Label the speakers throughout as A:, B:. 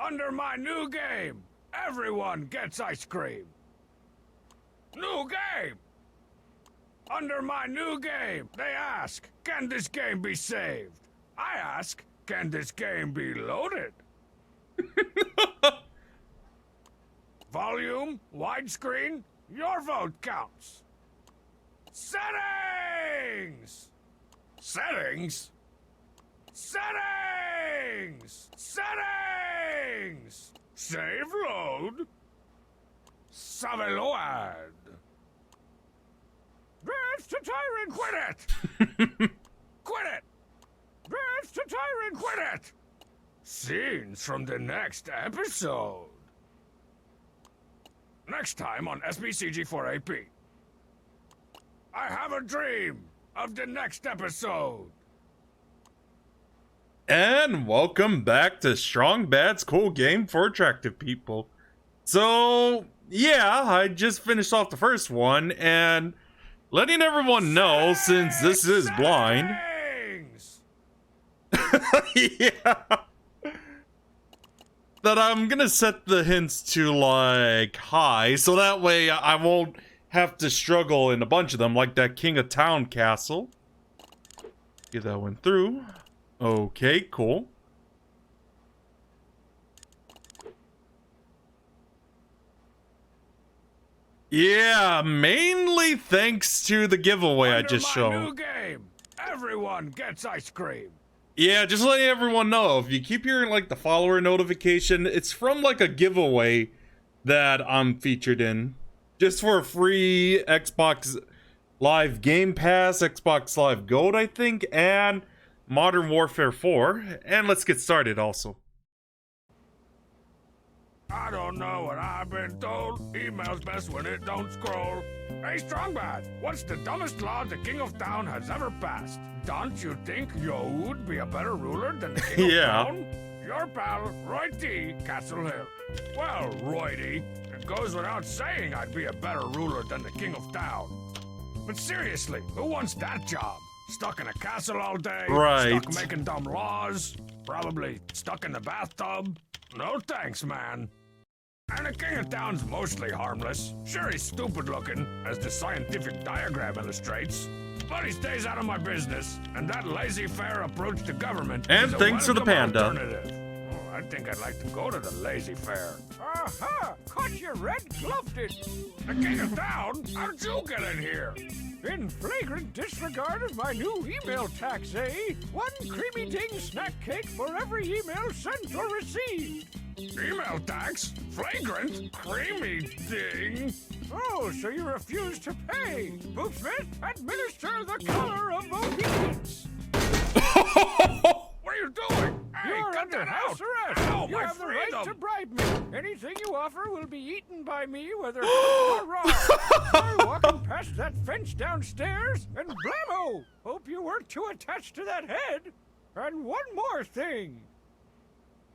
A: Under my new game, everyone gets ice cream. New game! Under my new game, they ask, can this game be saved? I ask, can this game be loaded? Volume, widescreen, your vote counts. Settings! Settings? Settings! Settings! Save load. Saveload. That's to tyrant. Quit it! Quit it! That's to tyrant. Quit it! Scenes from the next episode. Next time on SBCG4AP. I have a dream of the next episode.
B: And welcome back to Strong Bad's Cool Game for Attractive People. So, yeah, I just finished off the first one, and letting everyone know, since this is blind. Yeah. That I'm gonna set the hints to, like, high, so that way I won't have to struggle in a bunch of them, like that King of Town castle. Get that one through. Okay, cool. Yeah, mainly thanks to the giveaway I just showed.
A: New game, everyone gets ice cream.
B: Yeah, just letting everyone know, if you keep hearing like the follower notification, it's from like a giveaway that I'm featured in. Just for a free Xbox Live Game Pass, Xbox Live Gold, I think, and Modern Warfare 4. And let's get started also.
A: I don't know what I've been told. Email's best when it don't scroll. Hey, Strongbad, what's the dumbest law the King of Town has ever passed? Don't you think you would be a better ruler than the King of Town? Your pal, Roy T, Castle Hill. Well, Roy T, it goes without saying I'd be a better ruler than the King of Town. But seriously, who wants that job? Stuck in a castle all day?
B: Right.
A: Stuck making dumb laws? Probably stuck in the bathtub? No thanks, man. And the King of Town's mostly harmless. Sure, he's stupid looking, as the scientific diagram illustrates. But he stays out of my business, and that laissez-faire approach to government
B: and
A: is a
B: thanks to the panda.
A: Alternative. Oh, I think I'd like to go to the laissez-faire. Aha! Caught you red-gloved it! The King of Town? How'd you get in here? In flagrant disregard of my new email tax, eh? One creamy ding snack cake for every email sent or received. Email tax? Flagrant? Creamy ding? Oh, so you refuse to pay. Boopsmith, administer the color of obedience. What are you doing? Hey, you're under house arrest. Ow, you have freedom. The right to bribe me. Anything you offer will be eaten by me, whether or raw. You're walking past that fence downstairs, and blammo! Hope you weren't too attached to that head. And one more thing.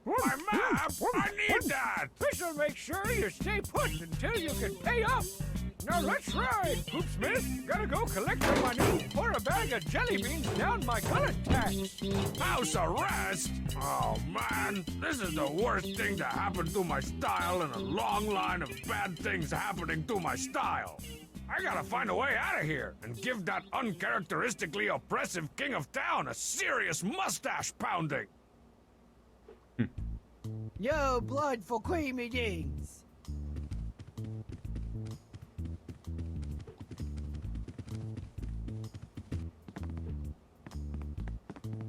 A: My map! I need that! This'll make sure you stay put until you can pay up. Now let's ride, Poopsmith. Gotta go collect some money or a bag of jelly beans down my gullet tax. House arrest? Oh man, this is the worst thing to happen to my style in a long line of bad things happening to my style. I gotta find a way out of here and give that uncharacteristically oppressive King of Town a serious mustache pounding.
C: Yo, blood for creamy dings.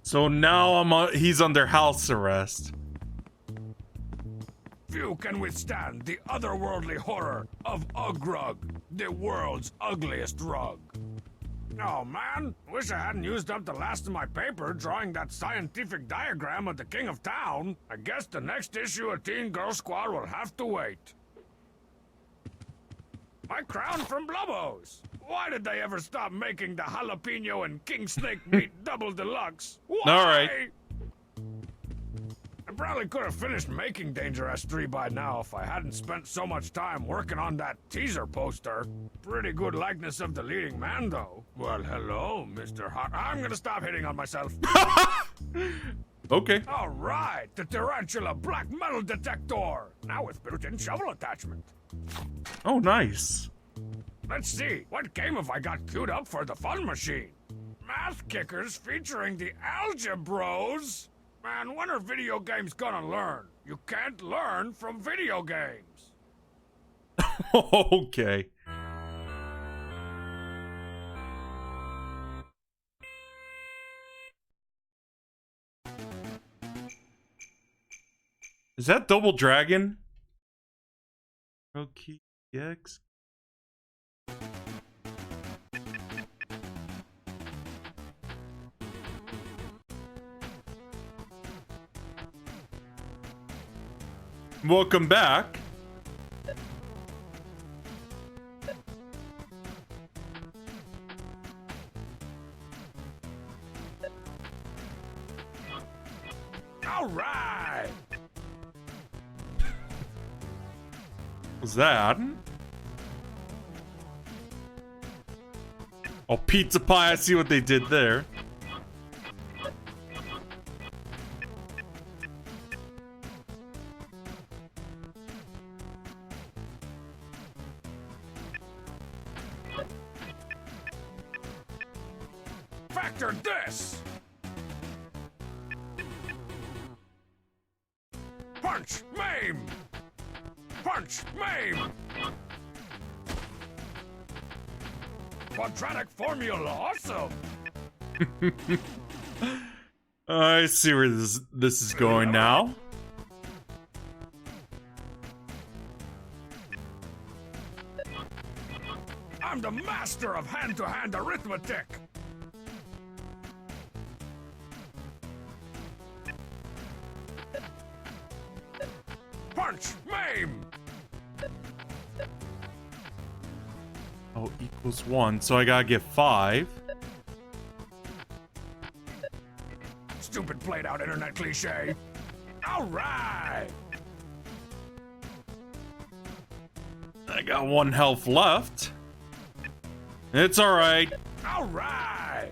B: So now he's under house arrest.
A: Few can withstand the otherworldly horror of Ugrug, the world's ugliest rug. Oh man, wish I hadn't used up the last of my paper drawing that scientific diagram of the King of Town. I guess the next issue of Teen Girl Squad will have to wait. My crown from Blubbos. Why did they ever stop making the jalapeno and king snake meat double deluxe? Why?
B: All right.
A: I probably could have finished making Danger S3 by now if I hadn't spent so much time working on that teaser poster. Pretty good likeness of the leading man, though. Well, hello, Mr. Hot. I'm gonna stop hitting on myself.
B: Okay.
A: All right, the tarantula black metal detector. Now with built-in shovel attachment.
B: Oh, nice.
A: Let's see, what game have I got queued up for the fun machine? Math kickers featuring the Algebros? Man, when are video games gonna learn? You can't learn from video games.
B: Okay. Is that Double Dragon? Okay, X. Welcome back.
A: All right.
B: What's that? Oh, pizza pie. I see what they did there.
A: Factor this. Punch, maim. Punch, maim. Quadratic formula, awesome.
B: I see where this is going now.
A: I'm the master of hand-to-hand arithmetic. Punch, maim.
B: Oh, equals 1, so I gotta get 5.
A: Stupid played-out internet cliche. All right.
B: I got 1 health left. It's alright.
A: All right.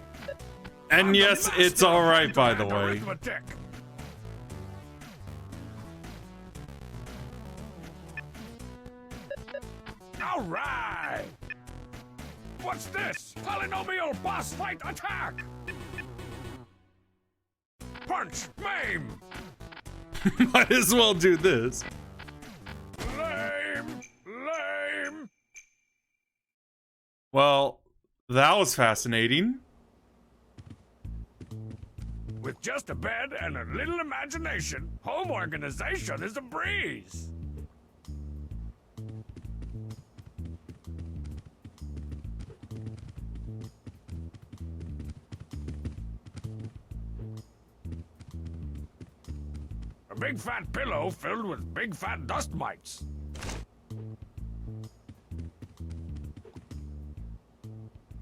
B: And yes, it's alright, by the way.
A: Arithmetic. All right. What's this? Polynomial boss fight attack. Punch, maim.
B: Might as well do this.
A: Lame, lame.
B: Well, that was fascinating.
A: With just a bed and a little imagination, home organization is a breeze. A big fat pillow filled with big fat dust mites.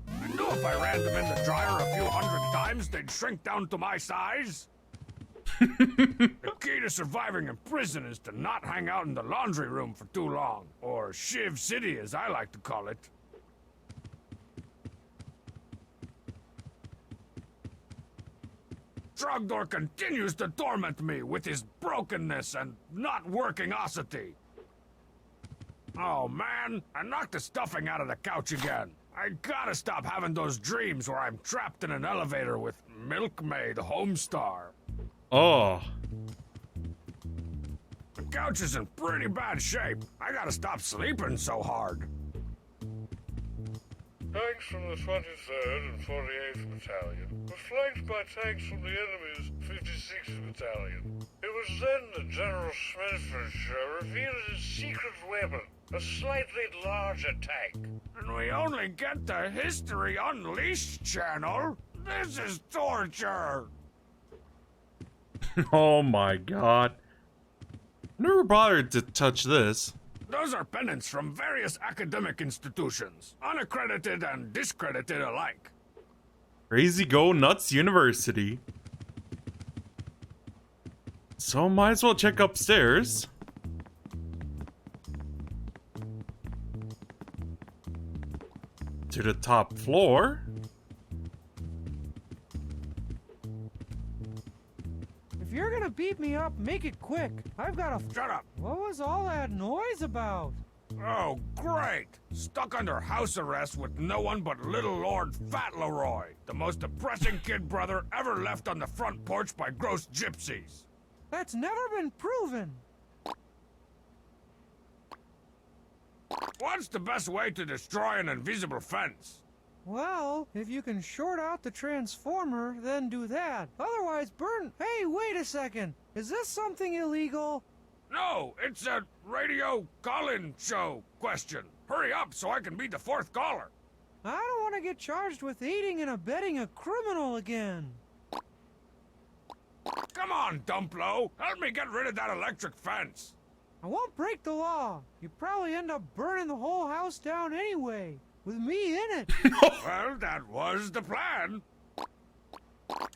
A: I knew if I ran them in the dryer a few hundred times, they'd shrink down to my size. The key to surviving in prison is to not hang out in the laundry room for too long. Or Shiv City, as I like to call it. Trogdor continues to torment me with his brokenness and not working-osity. Oh man, I knocked the stuffing out of the couch again. I gotta stop having those dreams where I'm trapped in an elevator with Milkmaid Homestar.
B: Oh.
A: The couch is in pretty bad shape. I gotta stop sleeping so hard.
D: Tanks from the 23rd and 48th Battalion were flanked by tanks from the enemy's 56th Battalion. It was then that General Smedfordshire revealed his secret weapon, a slightly larger tank.
A: And we only get the History Unleashed channel? This is torture!
B: Oh my god. Never bothered to touch this.
A: Those are pennants from various academic institutions, unaccredited and discredited alike.
B: Crazy Go Nuts University. So might as well check upstairs. To the top floor.
C: If beat me up, make it quick. I've got a...
A: Shut up.
C: What was all that noise about?
A: Oh, great! Stuck under house arrest with no one but Little Lord Fat Leroy, the most depressing kid brother ever left on the front porch by gross gypsies.
C: That's never been proven.
A: What's the best way to destroy an invisible fence?
C: Well, if you can short out the transformer, then do that. Otherwise, burn... Hey, wait a second. Is this something illegal?
A: No, it's a radio call-in show question. Hurry up so I can be the fourth caller.
C: I don't want to get charged with aiding and abetting a criminal again.
A: Come on, Dumplo. Help me get rid of that electric fence.
C: I won't break the law. You'd probably end up burning the whole house down anyway, with me in it.
A: Well, that was the plan.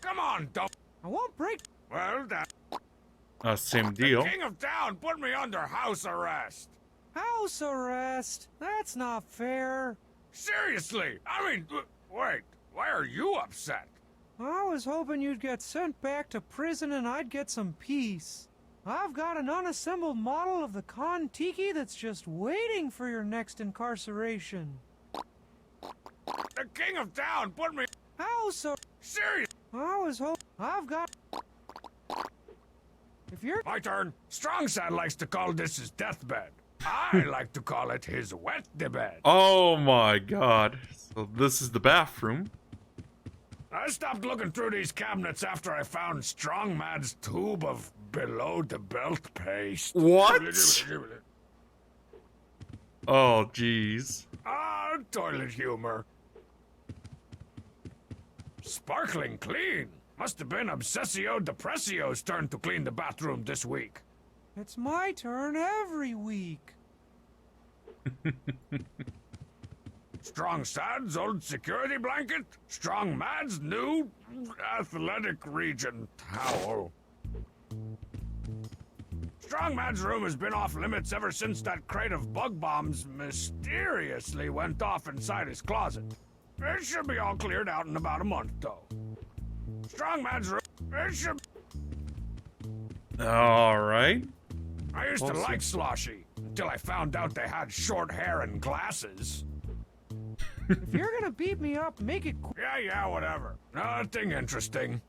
A: Come on, Dump.
C: I won't break...
A: Well, that...
B: Same deal.
A: King of Town put me under house arrest.
C: House arrest? That's not fair.
A: Seriously, I mean, wait, why are you upset?
C: I was hoping you'd get sent back to prison and I'd get some peace. I've got an unassembled model of the Kon-Tiki that's just waiting for your next incarceration.
A: The King of Town put me...
C: House arrest?
A: Serious?
C: I was hoping... I've got... If you're...
A: My turn. Strongside likes to call this his deathbed. I like to call it his wet bed.
B: Oh my god. So this is the bathroom.
A: I stopped looking through these cabinets after I found Strong Mad's tube of below-the-belt paste.
B: What? Oh, jeez.
A: Ah, toilet humor. Sparkling clean. Must have been Obsessio Depressio's turn to clean the bathroom this week.
C: It's my turn every week.
A: Strong Sad's old security blanket. Strong Mad's new athletic region towel. Strong Mad's room has been off limits ever since that crate of bug bombs mysteriously went off inside his closet. It should be all cleared out in about a month, though. Strong Mad's room. It should...
B: Alright.
A: I used to like Sloshy, until I found out they had short hair and glasses.
C: If you're gonna beat me up, make it quick.
A: Yeah, whatever. Nothing interesting.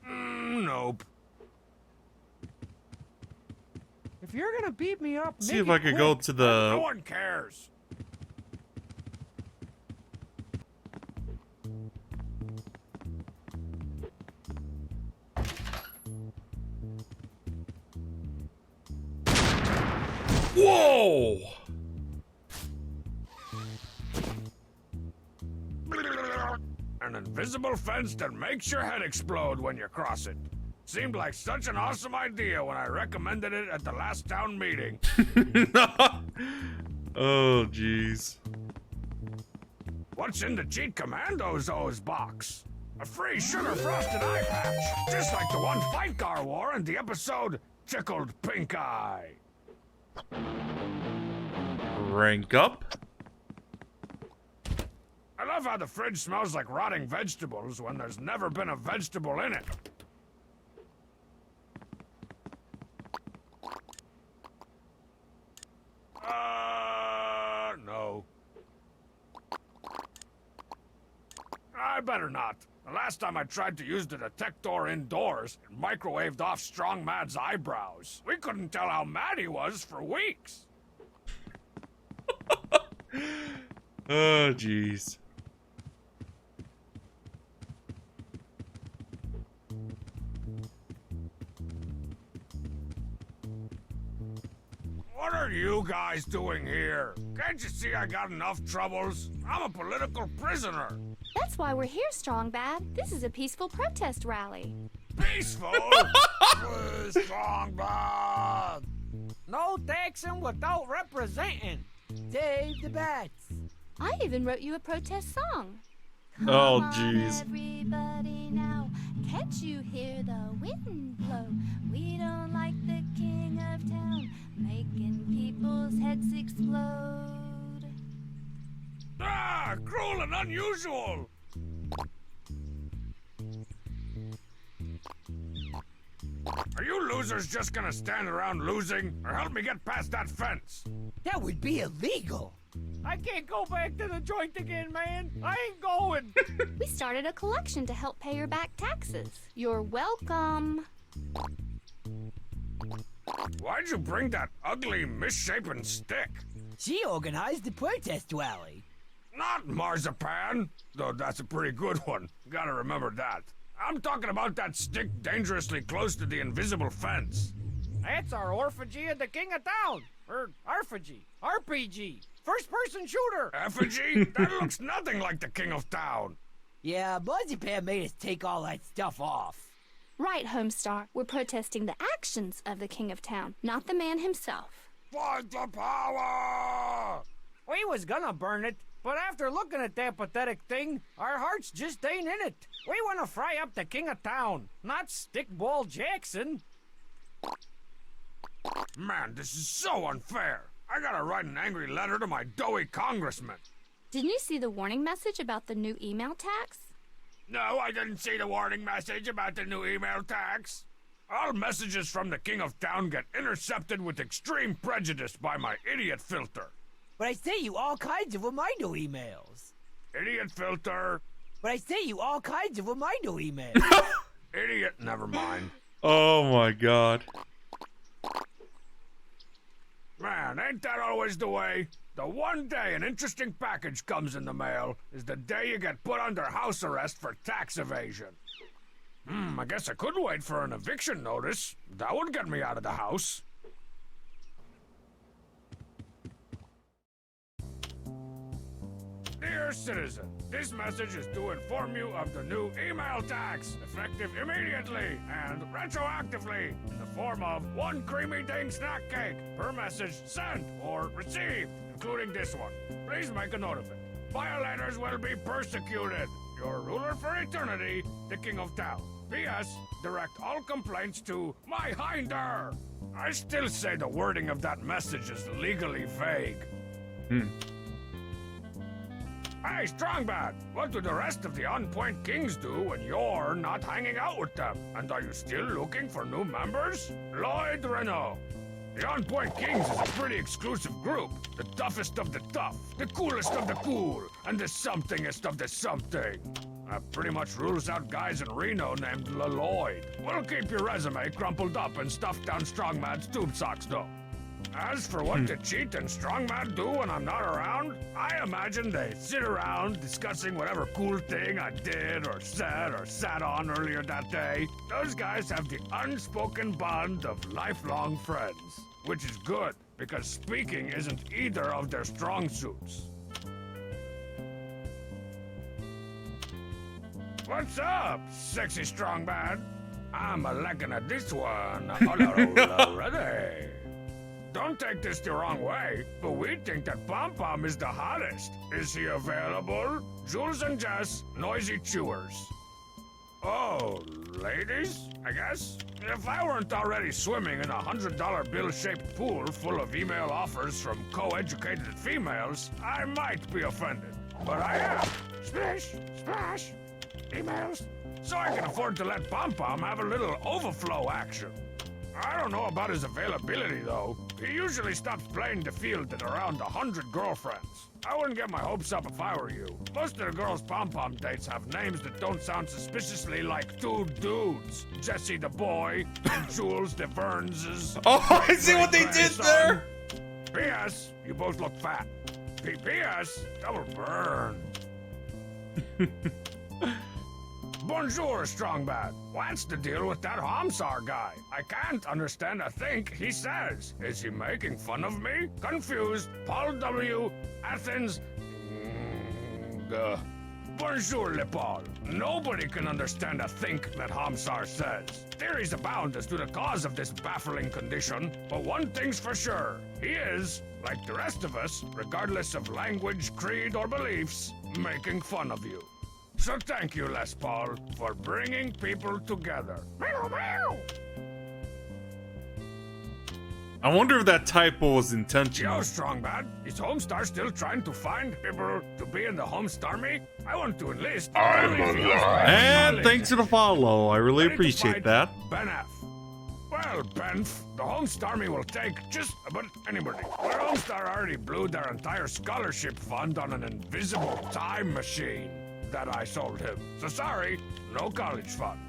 A: Nope.
C: If you're gonna beat me up,
B: See
C: make
B: if
C: it
B: I could
C: quick.
B: go to
A: No
B: the...
A: one cares.
B: Whoa!
A: An invisible fence that makes your head explode when you cross it. Seemed like such an awesome idea when I recommended it at the last town meeting.
B: Oh, jeez.
A: What's in the Cheat Commandos O's box? A free sugar frosted eye patch, just like the one Fight Car wore in the episode Tickled Pink Eye.
B: Rank up.
A: I love how the fridge smells like rotting vegetables when there's never been a vegetable in it. No. I better not. The last time I tried to use the detector indoors, it microwaved off Strong Mad's eyebrows. We couldn't tell how mad he was for weeks.
B: Oh, jeez.
A: What are you guys doing here? Can't you see I got enough troubles? I'm a political prisoner.
E: That's why we're here, Strong Bad. This is a peaceful protest rally.
A: Peaceful? Strong Bad.
C: No taxing without representing. Save the bats.
E: I even wrote you a protest song.
B: Oh,
E: Come on,
B: jeez.
E: everybody now, can't you hear the wind blow? We don't like the king of town, making people's heads explode.
A: Ah, cruel and unusual. Are you losers just gonna stand around losing, or help me get past that fence?
F: That would be illegal.
A: I can't go back to the joint again, man. I ain't going.
E: We started a collection to help pay your back taxes. You're welcome.
A: Why'd you bring that ugly, misshapen stick?
F: She organized the protest rally.
A: Not marzipan, though that's a pretty good one. Gotta remember that. I'm talking about that stick dangerously close to the invisible fence. That's our orphagy of the King of Town. Or Arphagy. RPG. First-person shooter. Effigy? That looks nothing like the King of Town.
F: Yeah, Marzipan made us take all that stuff off.
E: Right, Homestar. We're protesting the actions of the King of Town, not the man himself.
A: Fight the power! We was gonna burn it, but after looking at that pathetic thing, our hearts just ain't in it. We want to fry up the King of Town, not Stickball Jackson. Man, this is so unfair. I gotta write an angry letter to my doughy congressman.
E: Didn't you see the warning message about the new email tax?
A: No, I didn't see the warning message about the new email tax. All messages from the King of Town get intercepted with extreme prejudice by my idiot filter.
F: But I sent you all kinds of reminder emails.
A: Idiot filter.
F: But I sent you all kinds of reminder emails.
A: Idiot, never mind.
B: Oh my god.
A: Man, ain't that always the way? The one day an interesting package comes in the mail is the day you get put under house arrest for tax evasion. I guess I could wait for an eviction notice. That would get me out of the house. Dear citizen, this message is to inform you of the new email tax, effective immediately and retroactively in the form of 1 creamy ding snack cake per message sent or received, including this one. Please make a note of it. Violators will be persecuted. Your ruler for eternity, the King of Town. P.S. Direct all complaints to my hinder. I still say the wording of that message is legally vague. Hey, Strongbad, what do the rest of the On-Point Kings do when you're not hanging out with them? And are you still looking for new members? Lloyd Renault. The On-Point Kings is a pretty exclusive group. The toughest of the tough, the coolest of the cool, and the somethingest of the something. That pretty much rules out guys in Reno named Lloyd. We'll keep your resume crumpled up and stuffed down Strongmad's tube socks, though. As for what the Cheat and Strongman do when I'm not around, I imagine they sit around discussing whatever cool thing I did or said or sat on earlier that day. Those guys have the unspoken bond of lifelong friends, which is good because speaking isn't either of their strong suits. What's up, sexy Strongman? I'm a looking at this one already. Don't take this the wrong way, but we think that Pom Pom is the hottest. Is he available? Jules and Jess, noisy chewers. Oh, ladies, I guess? If I weren't already swimming in a $100 bill-shaped pool full of email offers from co-educated females, I might be offended. But I am. Splash, splash. Emails. So I can afford to let Pom Pom have a little overflow action. I don't know about his availability, though. He usually stops playing the field at around 100 girlfriends. I wouldn't get my hopes up if I were you. Most of the girls' pom-pom dates have names that don't sound suspiciously like two dudes. Jesse the boy, and Jules the Burnses.
B: Oh, I see what they did there!
A: P.S. You both look fat. P.S. Double burn. Bonjour, Strongbad. What's the deal with that Hamsar guy? I can't understand a thing he says. Is he making fun of me? Confused. Paul W. Athens. Bonjour, Le Paul. Nobody can understand a think that Hamsar says. Theories abound as to the cause of this baffling condition, but one thing's for sure. He is, like the rest of us, regardless of language, creed, or beliefs, making fun of you. So thank you, Les Paul, for bringing people together. Meow, meow.
B: I wonder if that typo was intentional.
A: Yo, Strongbad, is Homestar still trying to find people to be in the Homestarmy? I want to enlist.
B: And thanks for the follow. I really appreciate that.
A: Ben F. Well, Benf, the Homestarmy will take just about anybody. Their Homestar already blew their entire scholarship fund on an invisible time machine that I sold him. So sorry, no college fund.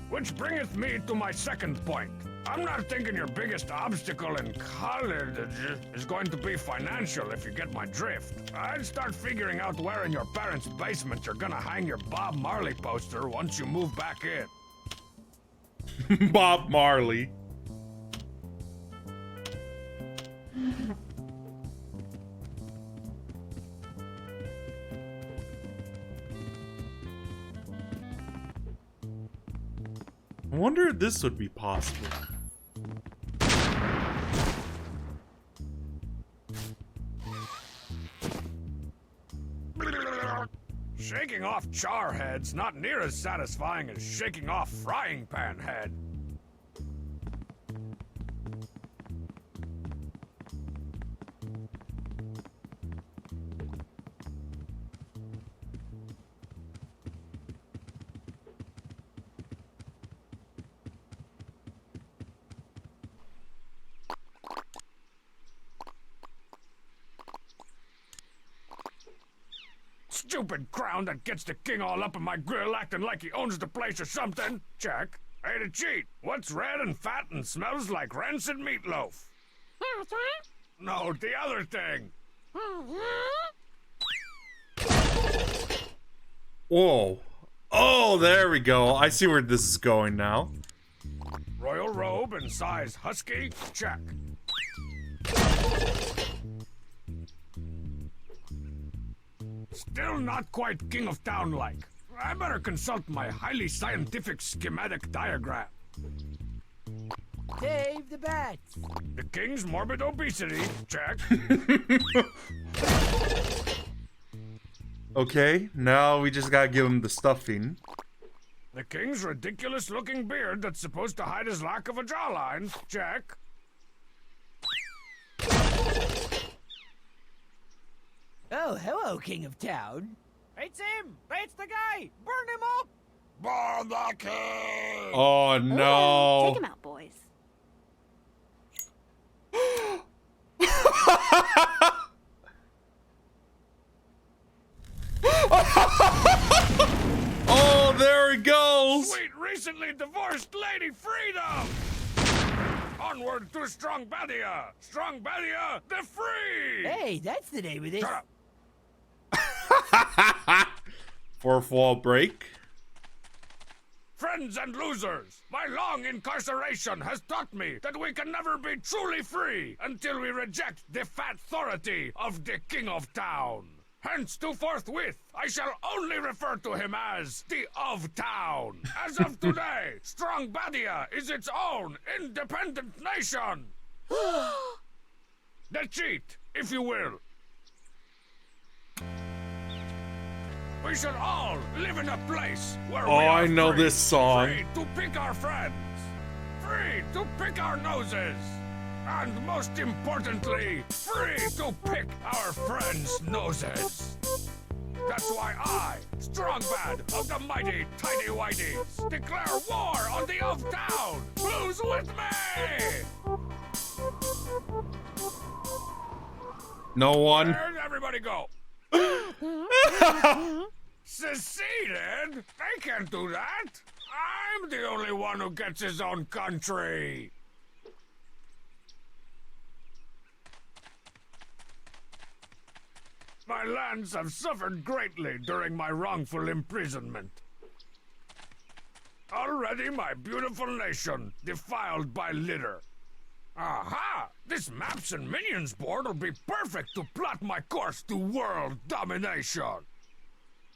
A: Which bringeth me to my second point. I'm not thinking your biggest obstacle in college is going to be financial, if you get my drift. I'd start figuring out where in your parents' basement you're gonna hang your Bob Marley poster once you move back in.
B: Bob Marley. I wonder if this would be possible.
A: Shaking off char head's not near as satisfying as shaking off frying pan head. Stupid crown that gets the king all up in my grill acting like he owns the place or something. Check. Hey, to cheat. What's red and fat and smells like rancid meatloaf? No, the other thing.
B: Whoa. Oh, there we go. I see where this is going now.
A: Royal robe and size husky? Check. Still not quite King of Town-like. I better consult my highly scientific schematic diagram.
F: Save the bats.
A: The king's morbid obesity. Check.
B: Okay, now we just gotta give him the stuffing.
A: The king's ridiculous-looking beard that's supposed to hide his lack of a jawline. Check.
F: Oh, hello, King of Town.
C: It's him! It's the guy! Burn him up!
A: Burn the king!
B: Oh no.
E: Take him out, boys.
B: Oh, there it goes.
A: Sweet, recently divorced lady freedom! Onward to Strong Badia! Strong Badia, the free!
F: Hey, that's the name of this.
A: Shut up.
B: Fourth wall break.
A: Friends and losers, my long incarceration has taught me that we can never be truly free until we reject the fat authority of the King of Town. Hence, to forthwith, I shall only refer to him as the of Town. As of today, Strong Badia is its own independent nation. The cheat, if you will. We should all live in a place where we are
B: I know
A: free.
B: this song.
A: Free to pick our friends. Free to pick our noses. And most importantly, free to pick our friends' noses. That's why I, Strongbad of the mighty Tidy Whities, declare war on the of Town. Who's with me?
B: No one.
A: Where'd everybody go? Seceded? They can't do that. I'm the only one who gets his own country. My lands have suffered greatly during my wrongful imprisonment. Already my beautiful nation defiled by litter. Aha! This Maps and Minions board will be perfect to plot my course to world domination.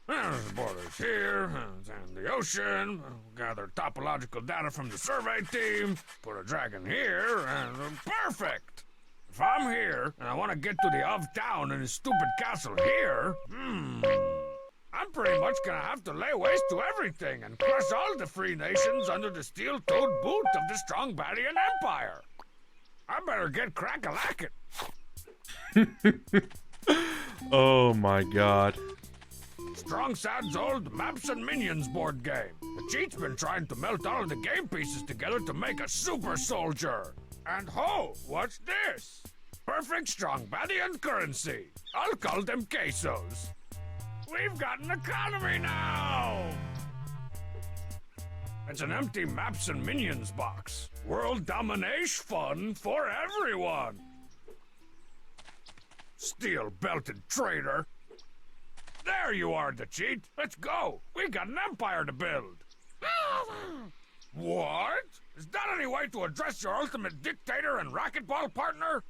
A: There's borders here, and the ocean. Gather topological data from the survey team. Put a dragon here, and perfect! If I'm here, and I want to get to the of Town and his stupid castle here, I'm pretty much gonna have to lay waste to everything and crush all the free nations under the steel-toed boot of the strong Badian Empire. I better get crack-a-lackin'.
B: Oh my god.
A: Strong Sad's old Maps and Minions board game. The cheat's been trying to melt all of the game pieces together to make a super soldier. And ho, what's this? Perfect strong Badian currency. I'll call them pesos. We've got an economy now! It's an empty Maps and Minions box. World domination fun for everyone. Steel-belted traitor. There you are, the cheat. Let's go. We got an empire to build. What? Is that any way to address your ultimate dictator and racquetball partner?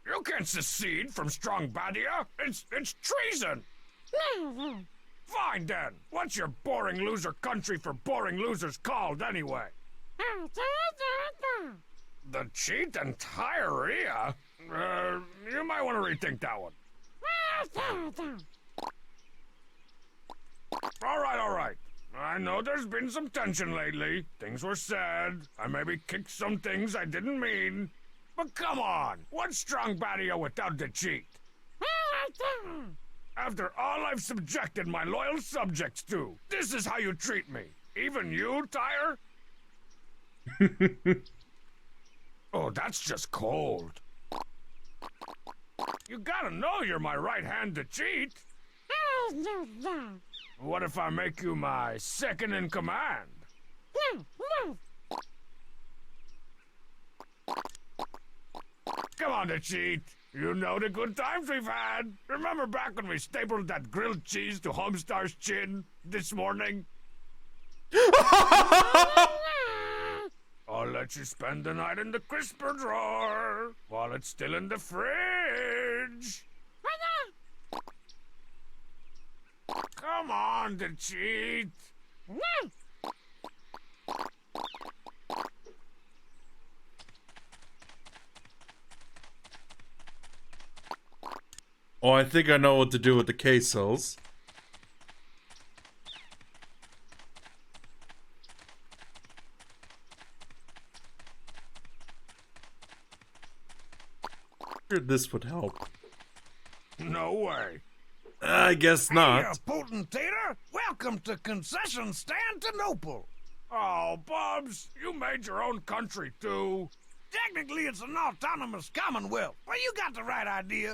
A: You can't secede from strong Badia. It's treason. Fine then. What's your boring loser country for boring losers called anyway? The cheat and Tyrea? You might want to rethink that one. All right. I know there's been some tension lately. Things were said. I maybe kicked some things I didn't mean. But come on, what's strong Badia without the cheat? After all I've subjected my loyal subjects to, this is how you treat me. Even you, Tyre? Oh, that's just cold. You gotta know you're my right hand to cheat. What if I make you my second in command? Come on, to cheat. You know the good times we've had. Remember back when we stapled that grilled cheese to Homestar's chin this morning? I'll let you spend the night in the crisper drawer while it's still in the fridge. Come on, to cheat.
B: Oh, I think I know what to do with the quesos. Figured this would help.
A: No way.
B: I guess not.
A: Hey, potentator. Welcome to Concession Stand to Noble. Oh, Bubs, you made your own country, too. Technically, it's an autonomous commonwealth, but you got the right idea.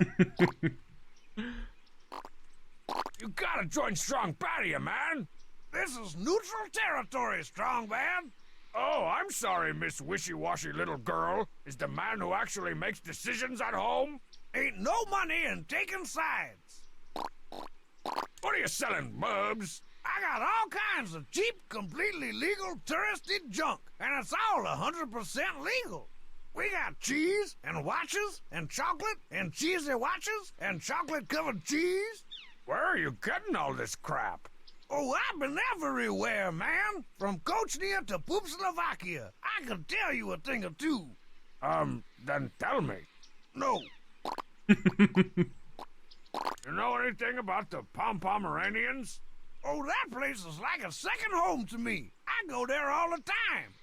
A: You gotta join Strong Badia, man. This is neutral territory, Strong Man. Oh, I'm sorry, Miss Wishy-Washy Little Girl. Is the man who actually makes decisions at home? Ain't no money in taking sides. What are you selling, Bubs? I got all kinds of cheap, completely legal touristy junk, and it's all 100% legal. We got cheese, and watches, and chocolate, and cheesy watches, and chocolate-covered cheese. Where are you getting all this crap? Oh, I've been everywhere, man. From Kochnia to Poop Slovakia. I can tell you a thing or two. Then tell me. No. You know anything about the Pomeranians? Oh, that place is like a second home to me. I go there all the time.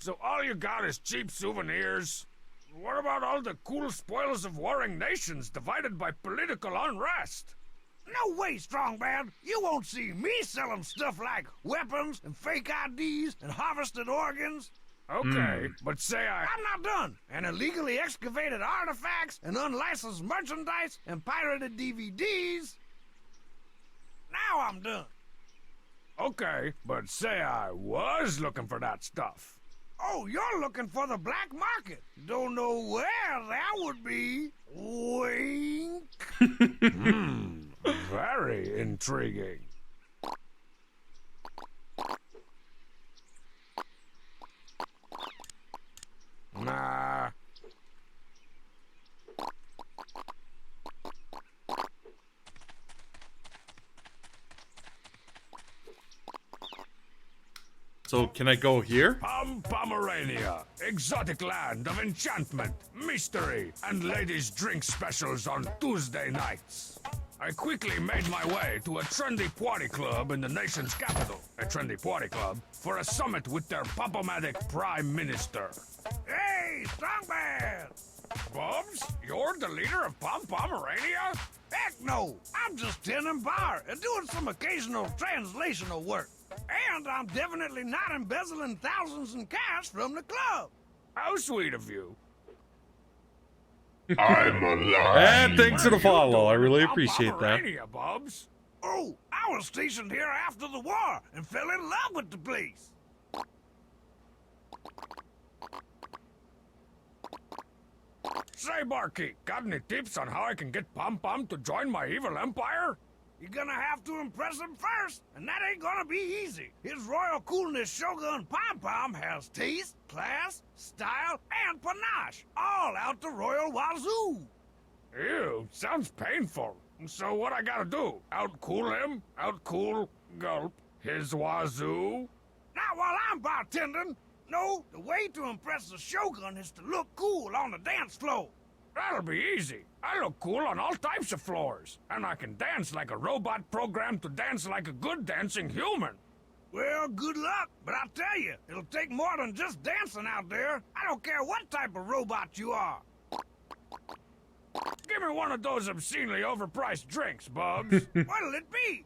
A: So all you got is cheap souvenirs? What about all the cool spoils of warring nations divided by political unrest? No way, Strong Man. You won't see me selling stuff like weapons and fake IDs and harvested organs. Okay, but say I'm not done. And illegally excavated artifacts and unlicensed merchandise and pirated DVDs. Now I'm done. Okay, but say I was looking for that stuff. Oh, you're looking for the black market. Don't know where that would be. Wink. Very intriguing. Nah.
B: So, can I go here?
A: Pomerania, exotic land of enchantment, mystery, and ladies' drink specials on Tuesday nights. I quickly made my way to a trendy party club in the nation's capital. A trendy party club for a summit with their Pop-O-Matic Prime Minister. Hey, Strongman! Bubs, you're the leader of Pomerania? Heck no! I'm just tending bar and doing some occasional translational work. And I'm definitely not embezzling thousands in cash from the club. How sweet of you.
D: I'm alive.
B: And thanks for the follow. I really appreciate that.
A: Bubs. Oh, I was stationed here after the war and fell in love with the place. Say, barkeep, got any tips on how I can get Pom to join my evil empire? You're gonna have to impress him first, and that ain't gonna be easy. His Royal Coolness Shogun Pom has taste, class, style, and panache, all out the royal wazoo. Ew, sounds painful. So what I gotta do? Outcool him? Outcool, gulp, his wazoo? Not while I'm bartending. No, the way to impress the Shogun is to look cool on the dance floor. That'll be easy. I look cool on all types of floors. And I can dance like a robot programmed to dance like a good dancing human. Well, good luck, but I'll tell you, it'll take more than just dancing out there. I don't care what type of robot you are. Give me one of those obscenely overpriced drinks, Bubs. What'll it be?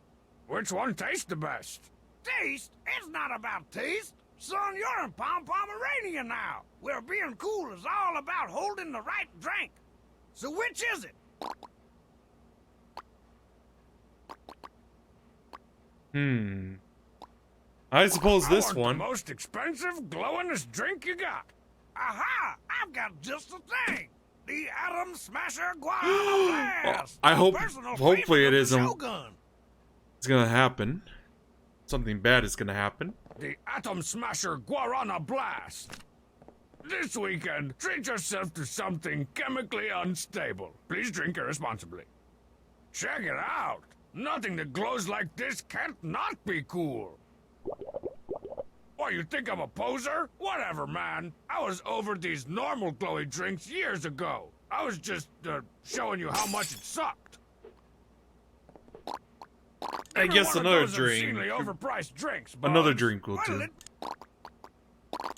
A: Which one tastes the best? Taste? It's not about taste. Son, you're in Pomerania now, where being cool is all about holding the right drink. So which is it?
B: I suppose this
A: the
B: one.
A: most expensive, glowingest drink you got. Aha! I've got just the thing. The Atom Smasher Guava Blast.
B: I hope,
A: Personal
B: hopefully it
A: favorite of the
B: isn't.
A: Shogun.
B: It's gonna happen. Something bad is gonna happen.
A: The Atom Smasher Guarana Blast. This weekend, treat yourself to something chemically unstable. Please drink irresponsibly. Check it out. Nothing that glows like this can't not be cool. What, you think I'm a poser? Whatever, man. I was over these normal glowy drinks years ago. I was just, showing you how much it sucked.
B: I guess another drink.
A: Obscenely overpriced drinks, Bubs.
B: Another drink will
A: What'll
B: do.
A: it-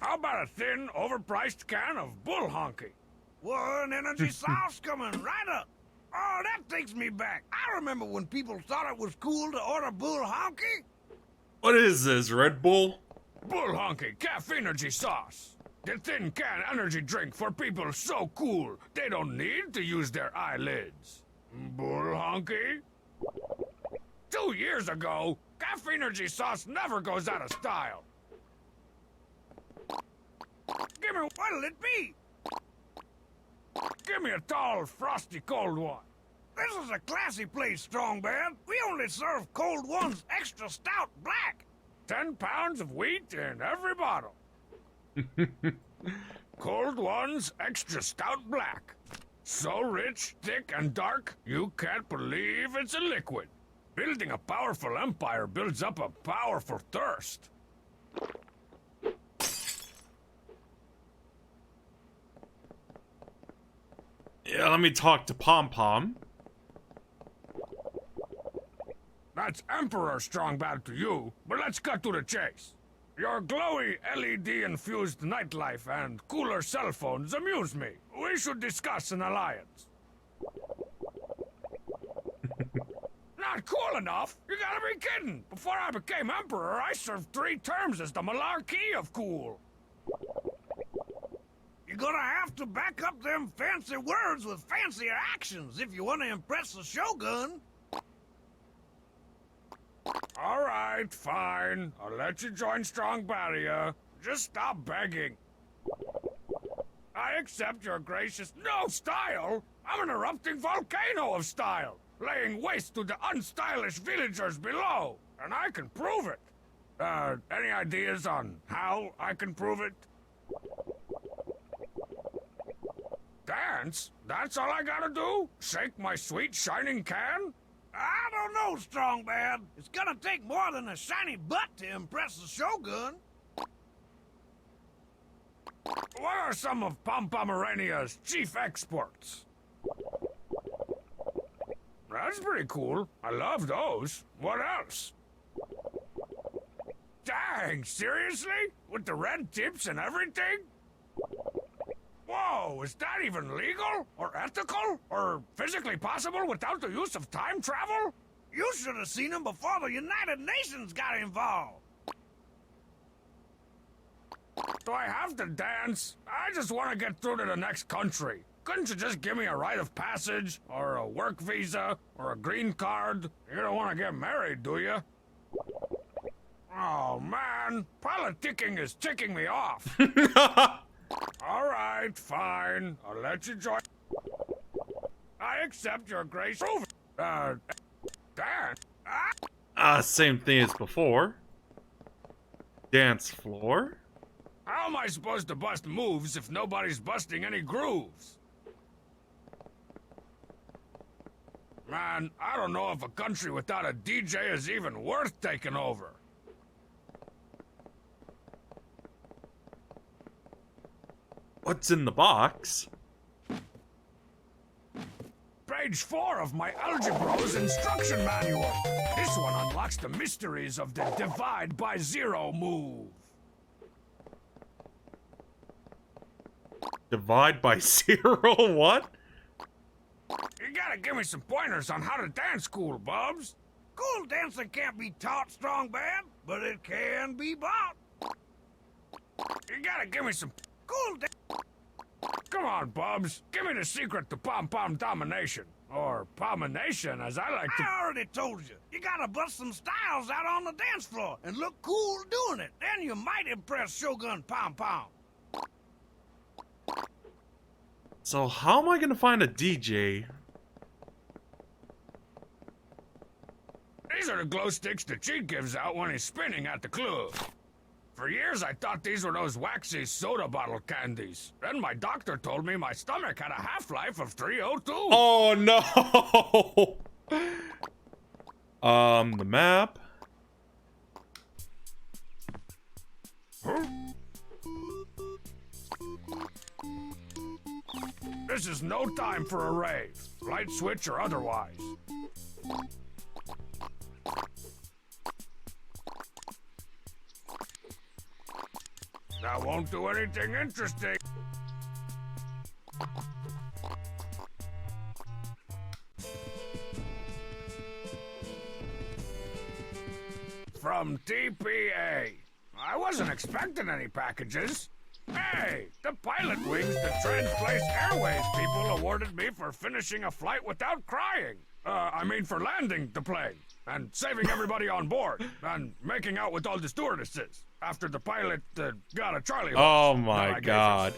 A: How about a thin, overpriced can of bull honky? One energy sauce coming right up. Oh, that takes me back. I remember when people thought it was cool to order bull honky.
B: What is this, Red Bull?
A: Bull honky caffeinergy sauce. The thin can energy drink for people so cool they don't need to use their eyelids. Bull honky? 2 years ago, caffeinergy sauce never goes out of style. Give me, what'll it be? Give me a tall, frosty, cold one. This is a classy place, Strong Man. We only serve cold ones extra stout black. 10 pounds of wheat in every bottle. Cold ones extra stout black. So rich, thick, and dark, you can't believe it's a liquid. Building a powerful empire builds up a powerful thirst.
B: Yeah, let me talk to Pom.
A: That's Emperor Strong Bad to you, but let's cut to the chase. Your glowy LED-infused nightlife and cooler cell phones amuse me. We should discuss an alliance. Not cool enough? You gotta be kidding! Before I became Emperor, I served 3 terms as the Malarkey of cool. You're gonna have to back up them fancy words with fancier actions if you want to impress the Shogun. All right, fine. I'll let you join Strong Badia. Just stop begging. I accept your gracious no style. I'm an erupting volcano of style, laying waste to the unstylish villagers below, and I can prove it. Any ideas on how I can prove it? Dance? That's all I gotta do? Shake my sweet shining can? I don't know, Strong Man. It's gonna take more than a shiny butt to impress the Shogun. What are some of Pomerania's chief exports? That's pretty cool. I love those. What else? Dang, seriously? With the red tips and everything? Whoa, is that even legal? Or ethical? Or physically possible without the use of time travel?
F: You should have seen him before the United Nations got involved.
A: Do I have to dance? I just want to get through to the next country. Couldn't you just give me a rite of passage? Or a work visa? Or a green card? You don't want to get married, do you? Oh, man. Politicking is ticking me off. All right, fine. I'll let you join. I accept your grace. Dan.
B: Same thing as before. Dance floor.
A: How am I supposed to bust moves if nobody's busting any grooves? Man, I don't know if a country without a DJ is even worth taking over.
B: What's in the box?
A: Page 4 of my Algebro's instruction manual. This one unlocks the mysteries of the divide by zero move.
B: Divide by zero? What?
A: You gotta give me some pointers on how to dance cool, Bubs.
F: Cool dancing can't be taught, strong bad, but it can be bought.
A: You gotta give me some...
F: Cool
A: Come on, Bubs. Give me the secret to pom-pom domination. Or pomination, as I like to...
F: I already told you. You gotta bust some styles out on the dance floor and look cool doing it. Then you might impress Shogun Pom Pom.
B: So how am I gonna find a DJ?
A: These are the glow sticks the Cheat gives out when he's spinning at the club. For years, I thought these were those waxy soda bottle candies. Then my doctor told me my stomach had a half-life of 302.
B: Oh no! The map.
A: Huh? This is no time for a rave, light switch or otherwise. That won't do anything interesting. From TPA. I wasn't expecting any packages. Hey, the pilot wings the Transplace Airways people awarded me for finishing a flight without crying. I mean for landing the plane, and saving everybody on board, and making out with all the stewardesses, after the pilot got a Charlie horse.
B: Oh my god.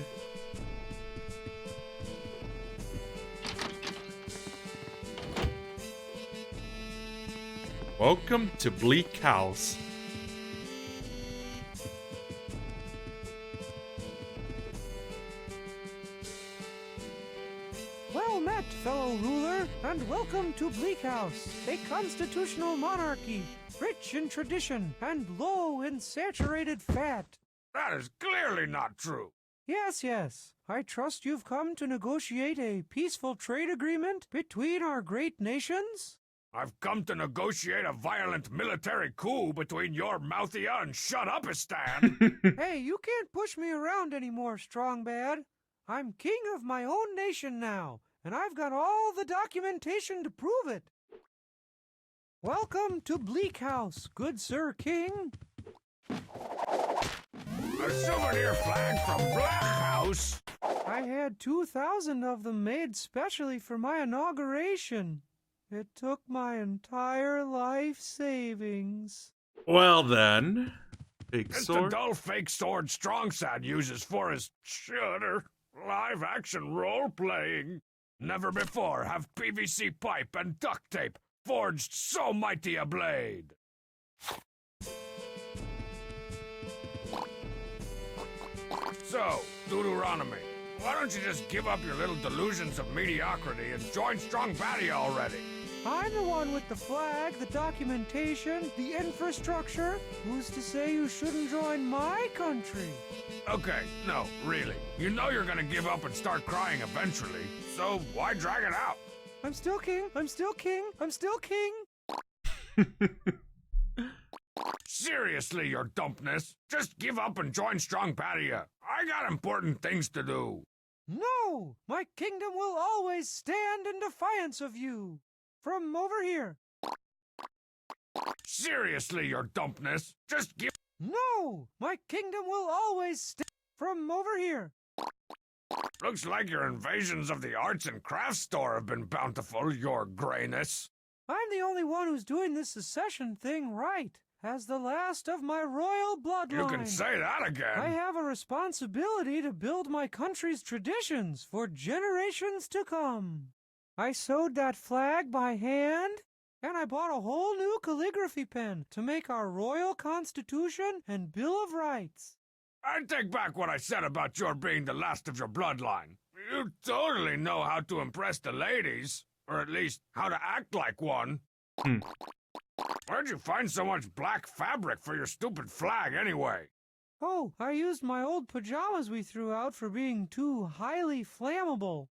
B: Welcome to Bleak House.
C: Well met, fellow ruler, and welcome to Bleak House, a constitutional monarchy, rich in tradition and low in saturated fat.
A: That is clearly not true.
C: Yes, yes. I trust you've come to negotiate a peaceful trade agreement between our great nations?
A: I've come to negotiate a violent military coup between your Mouthia and Shut-Upistan.
C: Hey, you can't push me around anymore, Strong Bad. I'm king of my own nation now, and I've got all the documentation to prove it. Welcome to Bleak House, good Sir King.
A: A souvenir flag from Black House.
C: I had 2,000 of them made specially for my inauguration. It took my entire life savings.
B: Well then, big
A: It's
B: sword.
A: the dull fake sword Strongsad uses for his shudder live-action role-playing. Never before have PVC pipe and duct tape forged so mighty a blade. So, Deuteronomy, why don't you just give up your little delusions of mediocrity and join Strong Badia already?
C: I'm the one with the flag, the documentation, the infrastructure. Who's to say you shouldn't join my country?
A: Okay, no, really. You know you're gonna give up and start crying eventually, so why drag it out?
C: I'm still king. I'm still king. I'm still king.
A: Seriously, your dumpness. Just give up and join Strong Badia. I got important things to do.
C: No! My kingdom will always stand in defiance of you. From over here.
A: Seriously, your dumpness. Just give...
C: No! My kingdom will always stand from over here.
A: Looks like your invasions of the arts and crafts store have been bountiful, your grayness.
C: I'm the only one who's doing this secession thing right. As the last of my royal bloodline,
A: You can say that again.
C: I have a responsibility to build my country's traditions for generations to come. I sewed that flag by hand, and I bought a whole new calligraphy pen to make our royal constitution and Bill of Rights.
A: I take back what I said about your being the last of your bloodline. You totally know how to impress the ladies, or at least how to act like one. Where'd you find so much black fabric for your stupid flag, anyway?
C: Oh, I used my old pajamas we threw out for being too highly flammable.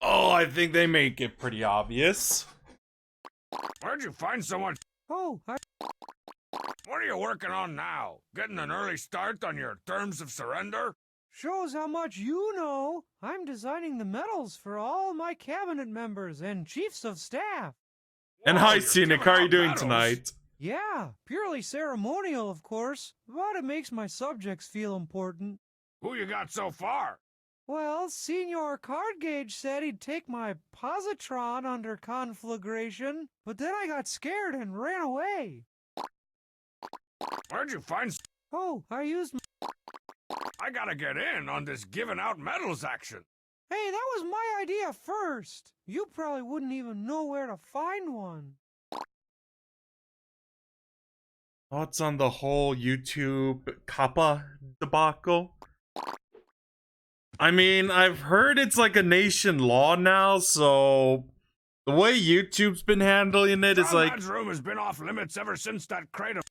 B: Oh, I think they make it pretty obvious.
A: Where'd you find so much...
C: Oh,
A: What are you working on now? Getting an early start on your terms of surrender?
C: shows how much you know. I'm designing the medals for all my cabinet members and chiefs of staff.
B: And
A: Whoa,
B: hi,
A: you're
B: Scenic,
A: giving
B: how are you
A: out
B: doing
A: medals.
B: tonight?
C: Yeah, purely ceremonial, of course, but it makes my subjects feel important.
A: Who you got so far?
C: Well, Senior Cardgage said he'd take my positron under conflagration, but then I got scared and ran away.
A: Where'd you find...
C: Oh, I used...
A: I gotta get in on this giving out medals action.
C: Hey, that was my idea first. You probably wouldn't even know where to find one.
B: Thoughts on the whole YouTube Kappa debacle? I mean, I've heard it's like a nation law now, so the way YouTube's been handling it is like...
A: Man's room has been off limits ever since that crate of...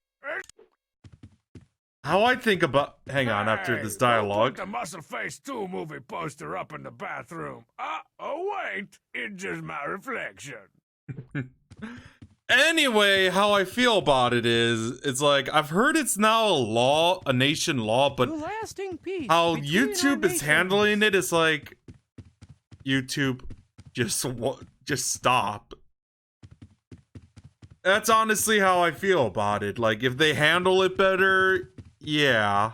B: How I think about... Hang on, after this dialogue.
A: Put the Muscle Face 2 movie poster up in the bathroom. Oh wait, it's just my reflection.
B: Anyway, how I feel about it is, it's like, I've heard it's now a law, a nation law, but
C: To lasting peace
B: how
C: between
B: YouTube
C: our
B: is handling it is like, YouTube, just stop. That's honestly how I feel about it. Like, if they handle it better, yeah.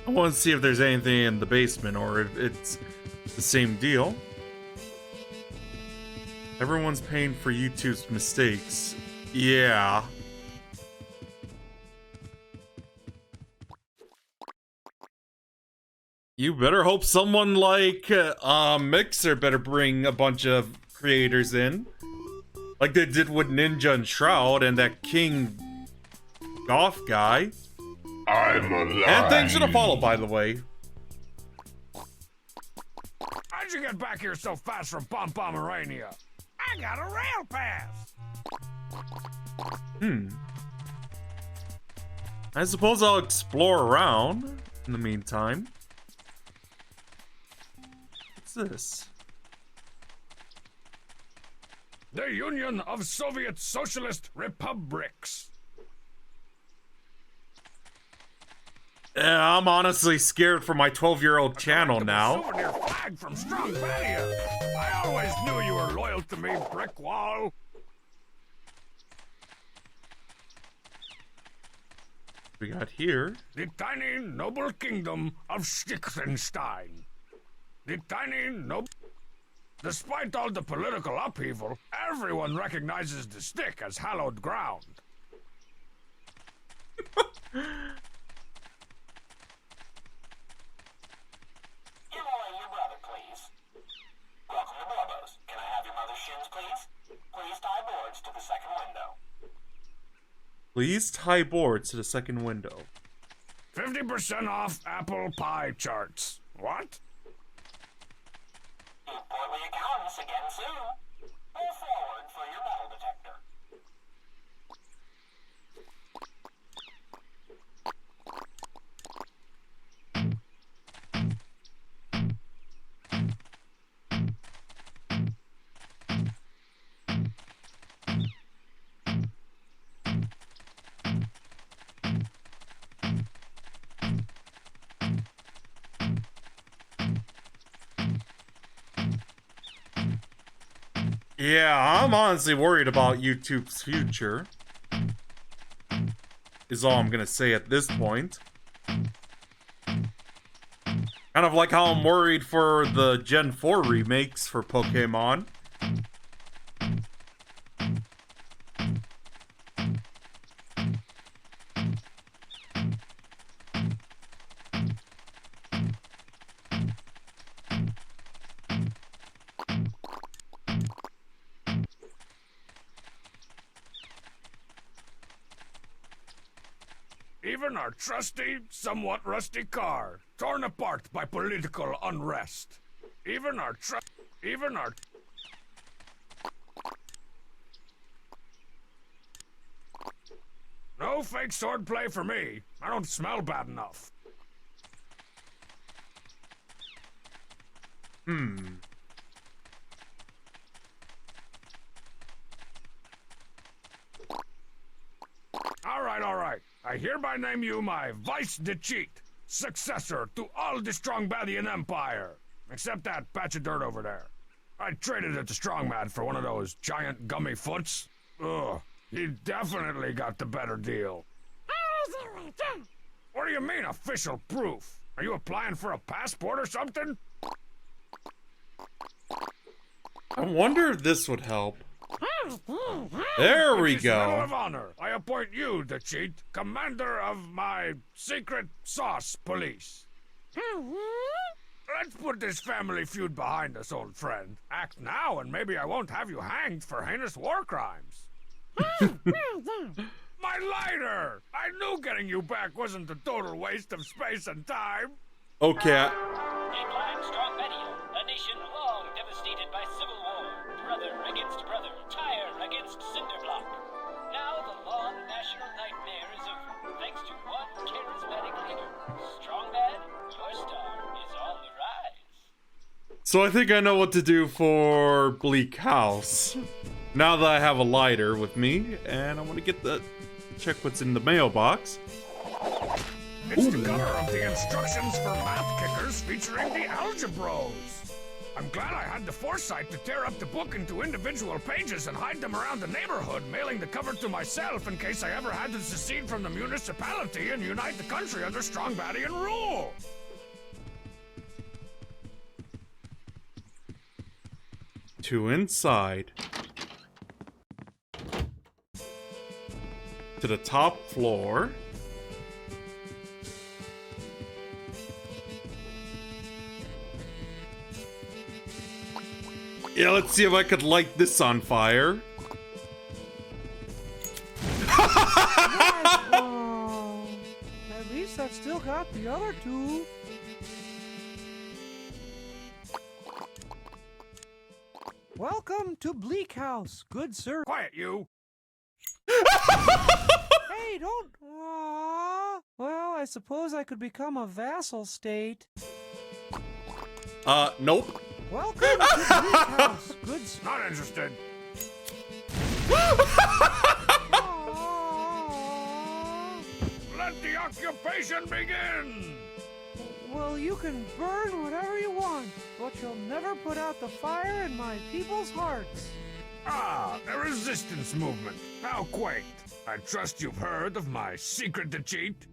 B: I want to see if there's anything in the basement or if it's the same deal. Everyone's paying for YouTube's mistakes. Yeah. You better hope someone like Mixer better bring a bunch of creators in. Like they did with Ninja and Shroud and that King Goth guy.
D: I'm alive.
B: And thanks for the follow, by the way.
A: How'd you get back here so fast from Pomerania?
F: I got a rail pass.
B: I suppose I'll explore around in the meantime. What's this?
A: The Union of Soviet Socialist Republics.
B: Yeah, I'm honestly scared for my 12-year-old channel now.
A: Souvenir flag from Strong Badia. I always knew you were loyal to me, brick wall.
B: We got here.
A: The tiny noble kingdom of Liechtenstein. The tiny noble... Despite all the political upheaval, everyone recognizes the stick as hallowed ground.
B: Please tie boards to the second window.
A: 50% off apple pie charts. What?
G: Portly accountants again soon. Move forward
B: Yeah, I'm honestly worried about YouTube's future. Is all I'm gonna say at this point. Kind of like how I'm worried for the Gen 4 remakes for Pokemon.
A: Even our trusty, somewhat rusty car, torn apart by political unrest. Even our No fake swordplay for me. I don't smell bad enough. All right. I hereby name you my vice de cheat, successor to all the strong Badian Empire. Except that patch of dirt over there. I traded it to Strongman for one of those giant gummy foots. Ugh, he definitely got the better deal. What do you mean, official proof? Are you applying for a passport or something?
B: I wonder if this would help. There we
A: With this Medal
B: go.
A: of Honor, I appoint you, the cheat, commander of my secret sauce police. Let's put this family feud behind us, old friend. Act now, and maybe I won't have you hanged for heinous war crimes. My lighter! I knew getting you back wasn't a total waste of space and time.
B: Okay.
G: Incline strong Badia, a nation long devastated by civil war, brother against brother, tire against cinderblock. Now the long national nightmare is over, thanks to one charismatic leader. Strongbad, your star is on the rise.
B: So I think I know what to do for Bleak House. Now that I have a lighter with me, and I want to get the check what's in the mailbox.
A: It's the cover of the instructions for math kickers featuring the algebros. I'm glad I had the foresight to tear up the book into individual pages and hide them around the neighborhood, mailing the cover to myself in case I ever had to secede from the municipality and unite the country under strong Badian rule.
B: To inside. To the top floor. Yeah, let's see if I could light this on fire.
C: Oh, at least I've still got the other two. Welcome to Bleak House, good sir.
A: Quiet, you.
C: Hey, don't. Aw. Well, I suppose I could become a vassal state.
B: Nope.
C: Welcome to Bleak House, good sir.
A: Not interested.
C: Aw.
A: Let the occupation begin.
C: Well, you can burn whatever you want, but you'll never put out the fire in my people's hearts.
A: Ah, the resistance movement. How quaint. I trust you've heard of my secret to cheat.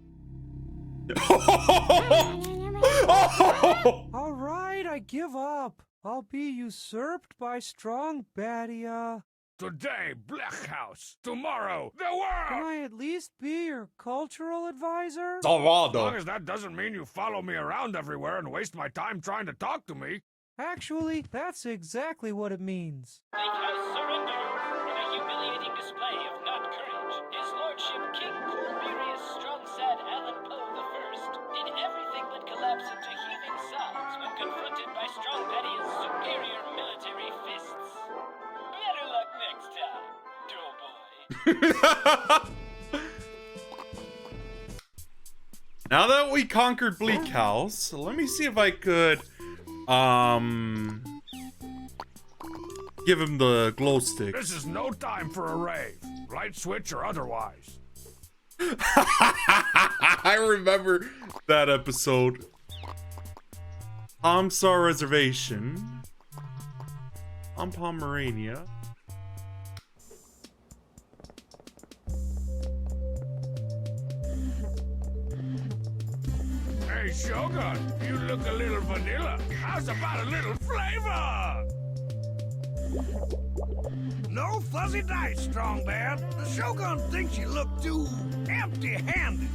C: All right, I give up. I'll be usurped by strong Badia.
A: Today, Black House. Tomorrow, the
C: Can
A: world.
C: I at least be your cultural advisor?
A: As long
B: Salvador.
A: as that doesn't mean you follow me around everywhere and waste my time trying to talk to me.
C: Actually, that's exactly what it means.
G: Bleak House surrenders in a humiliating display of not courage. His lordship, King Coolberius Strongsad Allen Poe I, did everything but collapse into heaving sobs when confronted by Strong Badia's superior military fists. Better luck next time, doughboy.
B: Now that we conquered Bleak House, let me see if I could, give him the glow stick.
A: This is no time for a rave, light switch or otherwise.
B: I remember that episode. Star Reservation. On Pomerania.
A: Hey, Shogun, you look a little vanilla. How's about a little flavor?
F: No fuzzy dice, Strong Bad. The Shogun thinks you look too empty-handed.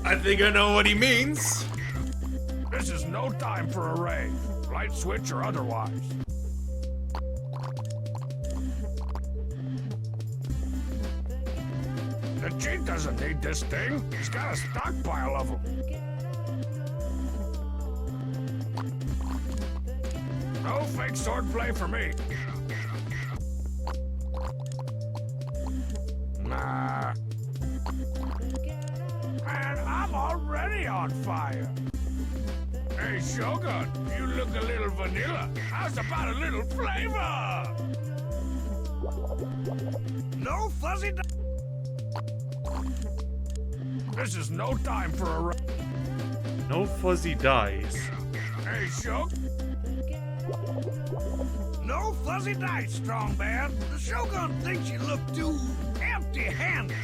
B: I think I know what he means.
A: This is no time for a rave, light switch or otherwise. The cheat doesn't need this thing. He's got a stockpile of them. No fake swordplay for me. Nah. Man, I'm already on fire. Hey, Shogun, you look a little vanilla. How's about a little flavor?
F: No fuzzy dice.
A: This is no time for a...
B: No fuzzy dice.
A: Hey, Shogun.
F: No fuzzy dice, Strong Bad. The Shogun thinks you look too empty-handed.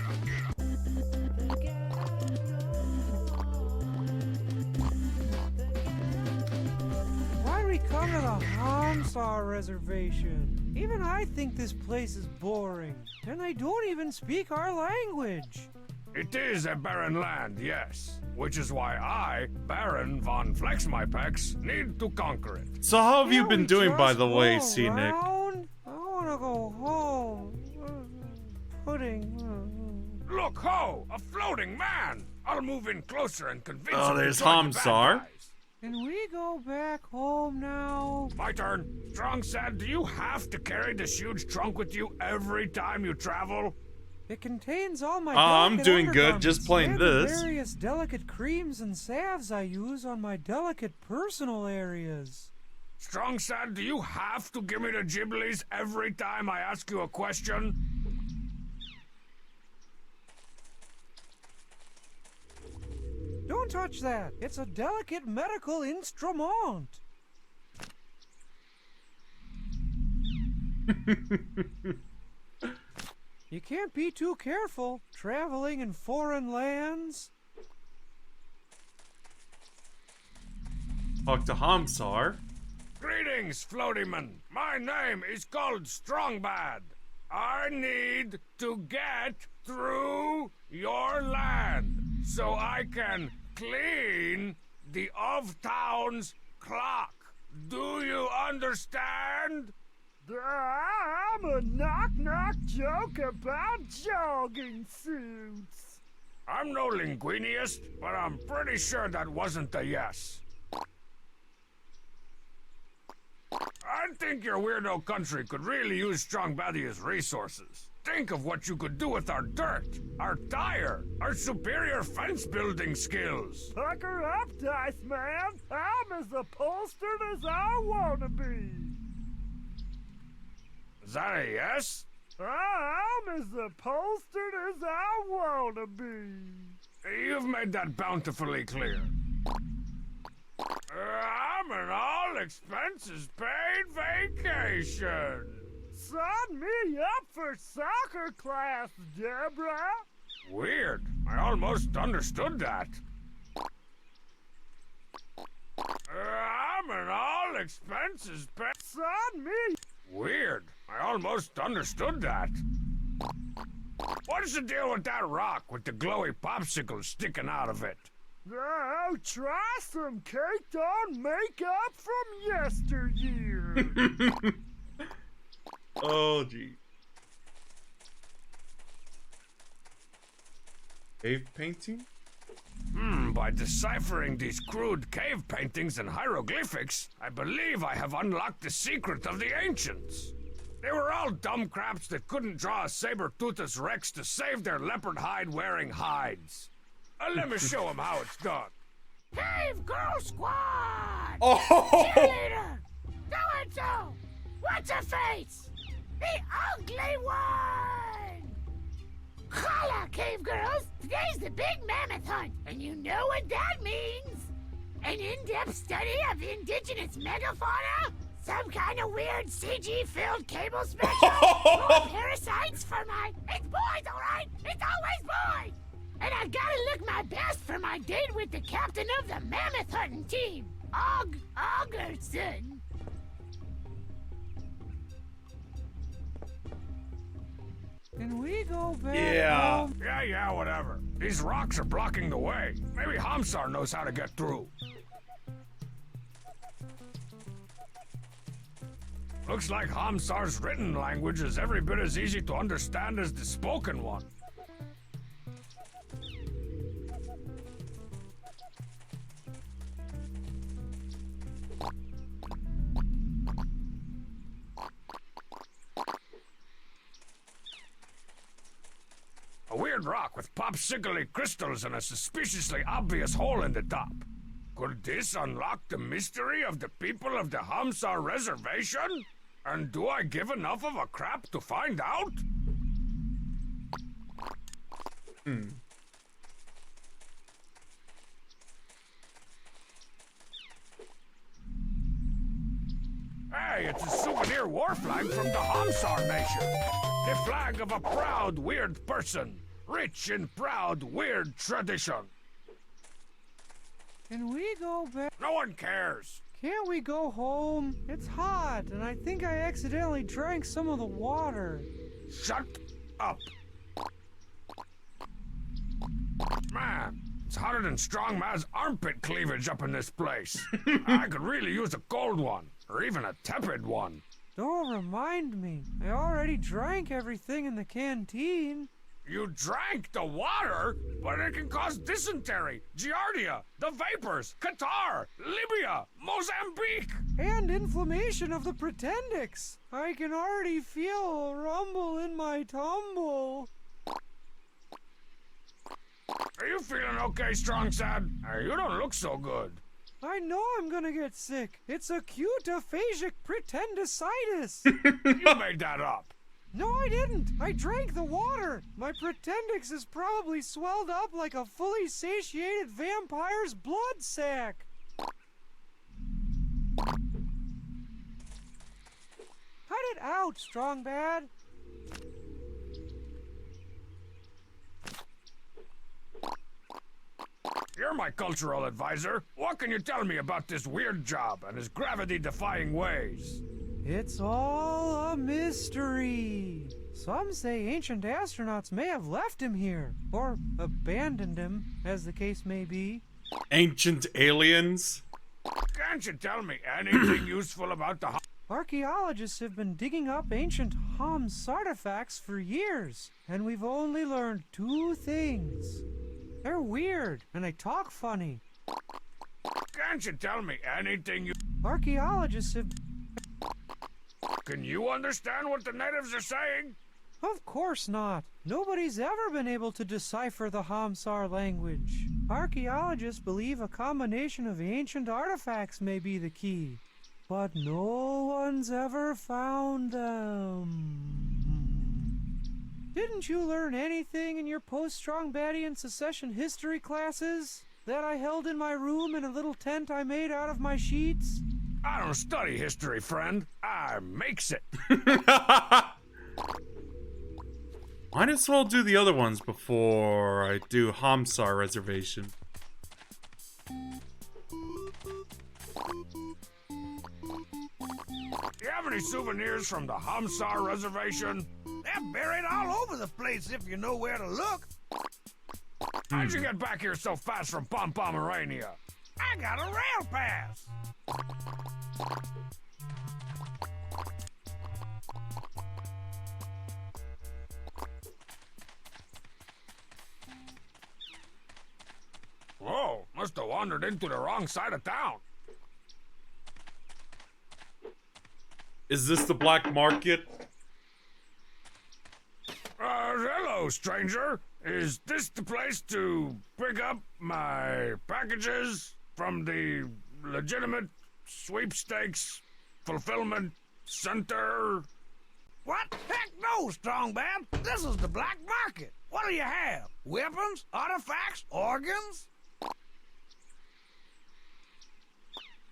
C: Why we come to the Hamsar Reservation? Even I think this place is boring. And they don't even speak our language.
A: It is a barren land, yes. Which is why I, Baron von Flexmypex, need to conquer it.
B: So how have you
C: Can't
B: been
C: we
B: doing, by
C: just
B: the way,
C: go
B: Scenic?
C: around? I wanna go home. Pudding.
A: Look, ho! A floating man! I'll move in closer and convince
B: Oh,
A: him to
B: there's
A: join the bad
B: Hamsar.
A: guys.
C: Can we go back home now?
A: My turn. Strong said, do you have to carry this huge trunk with you every time you travel?
C: It contains all my
B: I'm
C: delicate
B: doing good,
C: undergarments
B: just playing
C: and
B: this.
C: the various delicate creams and salves I use on my delicate personal areas.
A: Strong said, do you have to give me the Ghiblies every time I ask you a question?
C: Don't touch that. It's a delicate medical instrument. You can't be too careful traveling in foreign lands.
B: Talk to Hamsar.
A: Greetings, floatyman. My name is called Strongbad. I need to get through your land so I can clean the of-town's clock. Do you understand?
F: I'm a knock-knock joke about jogging suits.
A: I'm no linguiniast, but I'm pretty sure that wasn't a yes. I think your weirdo country could really use Strong Badia's resources. Think of what you could do with our dirt, our tire, our superior fence-building skills.
F: Pucker up, Dice Man. I'm as upholstered as I want to be.
A: Is that a yes?
F: I'm as upholstered as I want to be.
A: You've made that bountifully clear. I'm an all-expenses-paid vacation.
F: Sign me up for soccer class, Deborah.
A: Weird. I almost understood that. I'm an all-expenses-paid...
F: Sign me...
A: Weird. I almost understood that. What's the deal with that rock with the glowy popsicle sticking out of it?
F: Oh, try some caked-on makeup from yesteryear.
B: Oh, gee. Cave painting?
A: By deciphering these crude cave paintings and hieroglyphics, I believe I have unlocked the secret of the ancients. They were all dumb craps that couldn't draw a saber-toothed rex to save their leopard hide-wearing hides. Let me show them how it's done. Cave Girl Squad!
B: Oh!
A: Cheerleader! So-and-so! What's-her-face? The ugly one! Holla, cave girls! Today's the big mammoth hunt, and you know what that means! An in-depth study of indigenous megafauna? Some kind of weird CG-filled cable special? More parasites for my... It's boys, alright? It's always boys! And I gotta look my best for for my date with the captain of the mammoth hunting team, Augerson.
C: Can we go back
B: Yeah.
C: home?
A: Yeah, whatever. These rocks are blocking the way. Maybe Hamsar knows how to get through. Looks like Hamsar's written language is every bit as easy to understand as the spoken one. A weird rock with popsicle crystals and a suspiciously obvious hole in the top. Could this unlock the mystery of the people of the Hamsar Reservation? And do I give enough of a crap to find out? Hey, it's a souvenir war flag from the Hamsar Nation. The flag of a proud, weird person. Rich in proud, weird tradition.
C: Can we go back?
A: No one cares.
C: Can't we go home? It's hot, and I think I accidentally drank some of the water.
A: Shut up. Man, it's hotter than Strong Man's armpit cleavage up in this place. I could really use a cold one, or even a tepid one.
C: Don't remind me. I already drank everything in the canteen.
A: You drank the water, but it can cause dysentery, giardia, the vapors, Qatar, Libya, Mozambique.
C: And inflammation of the pretendix. I can already feel a rumble in my tumble.
A: Are you feeling okay, Strong Sad? You don't look so good.
C: I know I'm gonna get sick. It's acute aphasic pretendicitis.
A: You made that up.
C: No, I didn't. I drank the water. My pretendix is probably swelled up like a fully satiated vampire's blood sac. Cut it out, Strong Bad.
A: You're my cultural advisor. What can you tell me about this weird job and his gravity-defying ways?
C: It's all a mystery. Some say ancient astronauts may have left him here, or abandoned him, as the case may be.
B: Ancient aliens?
A: Can't you tell me anything useful about the...
C: Archaeologists have been digging up ancient Ham's artifacts for years, and we've only learned 2 things. They're weird, and they talk funny.
A: Can't you tell me anything you...
C: Archaeologists have...
A: Can you understand what the natives are saying?
C: Of course not. Nobody's ever been able to decipher the Hamsar language. Archaeologists believe a combination of ancient artifacts may be the key, but no one's ever found them. Didn't you learn anything in your post-Strong Badia and secession history classes that I held in my room in a little tent I made out of my sheets?
A: I don't study history, friend. I makes it.
B: Might as well do the other ones before I do Hamsar Reservation.
A: You have any souvenirs from the Hamsar Reservation?
F: They're buried all over the place if you know where to look.
A: How'd you get back here so fast from Pomerania?
F: I got a rail pass.
A: Whoa, must have wandered into the wrong side of town.
B: Is this the black market?
A: Hello, stranger. Is this the place to pick up my packages from the legitimate sweepstakes fulfillment center?
F: What? Heck no, Strong Bad. This is the black market. What do you have? Weapons? Artifacts? Organs?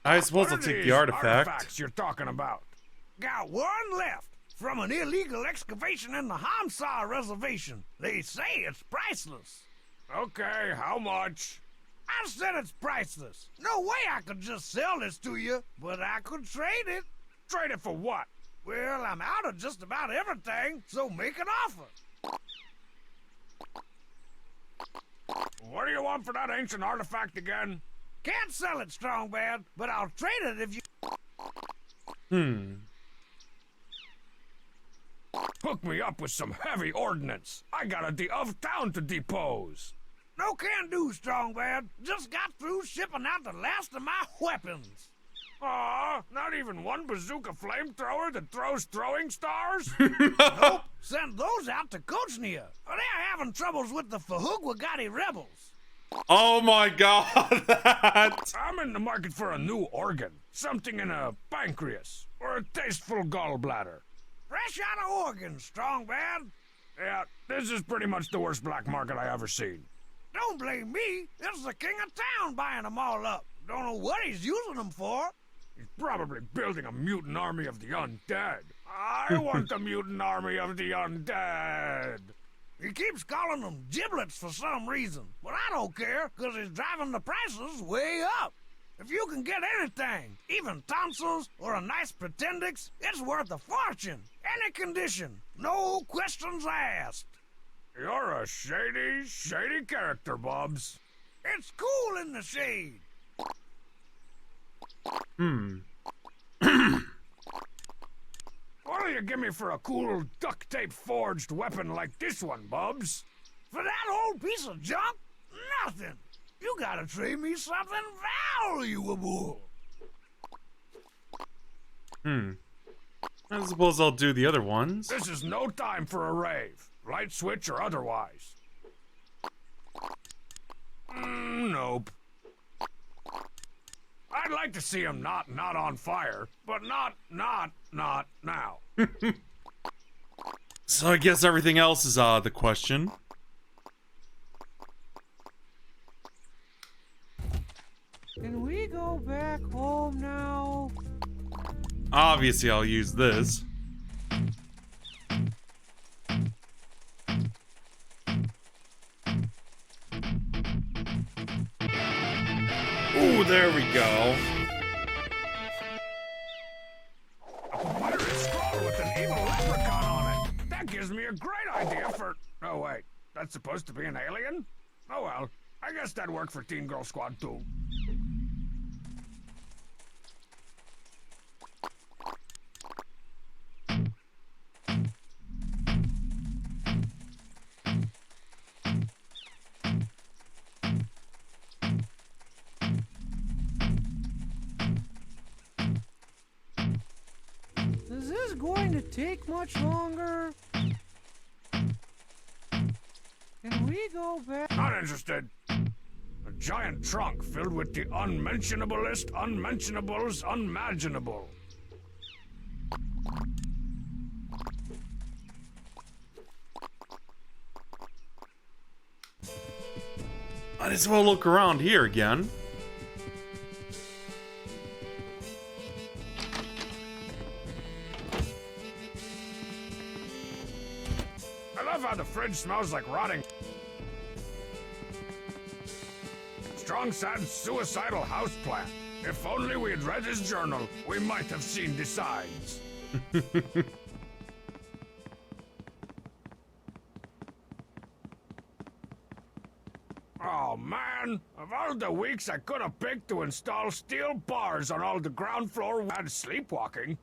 B: I suppose
A: What
B: I'll
A: are
B: take
A: these
B: the artifact.
A: artifacts you're talking about?
F: Got one left. From an illegal excavation in the Hamsar Reservation. They say it's priceless.
A: Okay, how much?
F: I said it's priceless. No way I could just sell this to you, but I could trade it.
A: Trade it for what?
F: Well, I'm out of just about everything, so make an offer.
A: What do you want for that ancient artifact again?
F: Can't sell it, Strong Bad, but I'll trade it if you...
A: Hook me up with some heavy ordnance. I got a of town to depose.
F: No can do, Strong Bad. Just got through shipping out the last of my weapons.
A: Aw, not even one bazooka flamethrower that throws throwing stars?
F: Nope, send those out to Kochnia. They're having troubles with the Fahugwagati rebels.
B: Oh my god, that!
A: I'm in the market for a new organ. Something in a pancreas, or a tasteful gallbladder.
F: Fresh out of Oregon, Strong Bad.
A: Yeah, this is pretty much the worst black market I ever seen.
F: Don't blame me. It's the king of town buying them all up. Don't know what he's using them for.
A: He's probably building a mutant army of the undead. I want the mutant army of the undead.
F: He keeps calling them giblets for some reason, but I don't care, because he's driving the prices way up. If you can get anything, even tonsils or a nice pretendix, it's worth a fortune. Any condition, no questions asked.
A: You're a shady, shady character, Bubs.
F: It's cool in the shade.
A: What'll you give me for a cool duct tape forged weapon like this one, Bubs?
F: For that old piece of junk? Nothing. You gotta trade me something valuable.
B: I suppose I'll do the other ones.
A: This is no time for a rave, light switch or otherwise. Nope. I'd like to see him not on fire, but not now.
B: So I guess everything else is the question.
C: Can we go back home now?
B: Obviously, I'll use this. Ooh, there we go.
A: A pirate scroll with an evil leprechaun on it. That gives me a great idea for... Oh, wait. That's supposed to be an alien? Oh, well. I guess that'd work for Teen Girl Squad, too.
C: Is this going to take much longer? Can we go back?
A: Not interested. A giant trunk filled with the unmentionablest unmentionables unmaginable.
B: Might as well look around here again.
A: I love how the fridge smells like rotting. Strong sad suicidal houseplant. If only we had read his journal, we might have seen the signs. Oh man, of all the weeks I could have picked to install steel bars on all the ground floor and sleepwalking.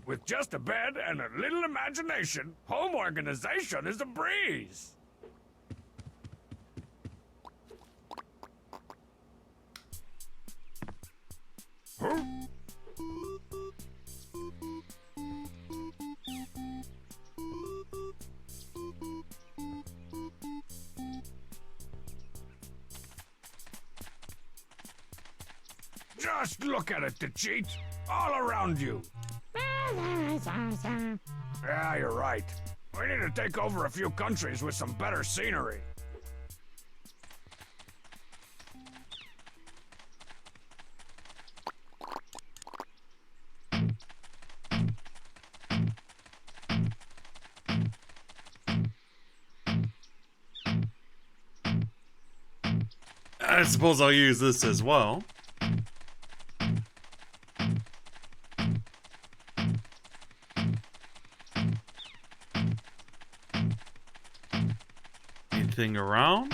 A: With just a bed and a little imagination, home organization is a breeze. Huh? Just look at it, the cheat. All around you. Yeah, you're right. We need to take over a few countries with some better scenery.
B: I suppose I'll use this as well. Anything around?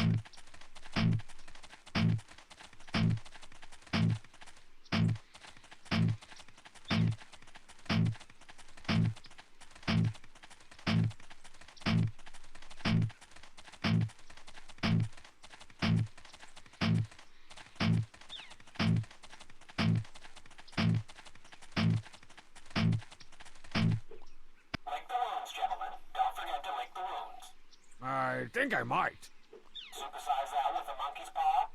A: I think I might.
G: Supersize that with a monkey's paw?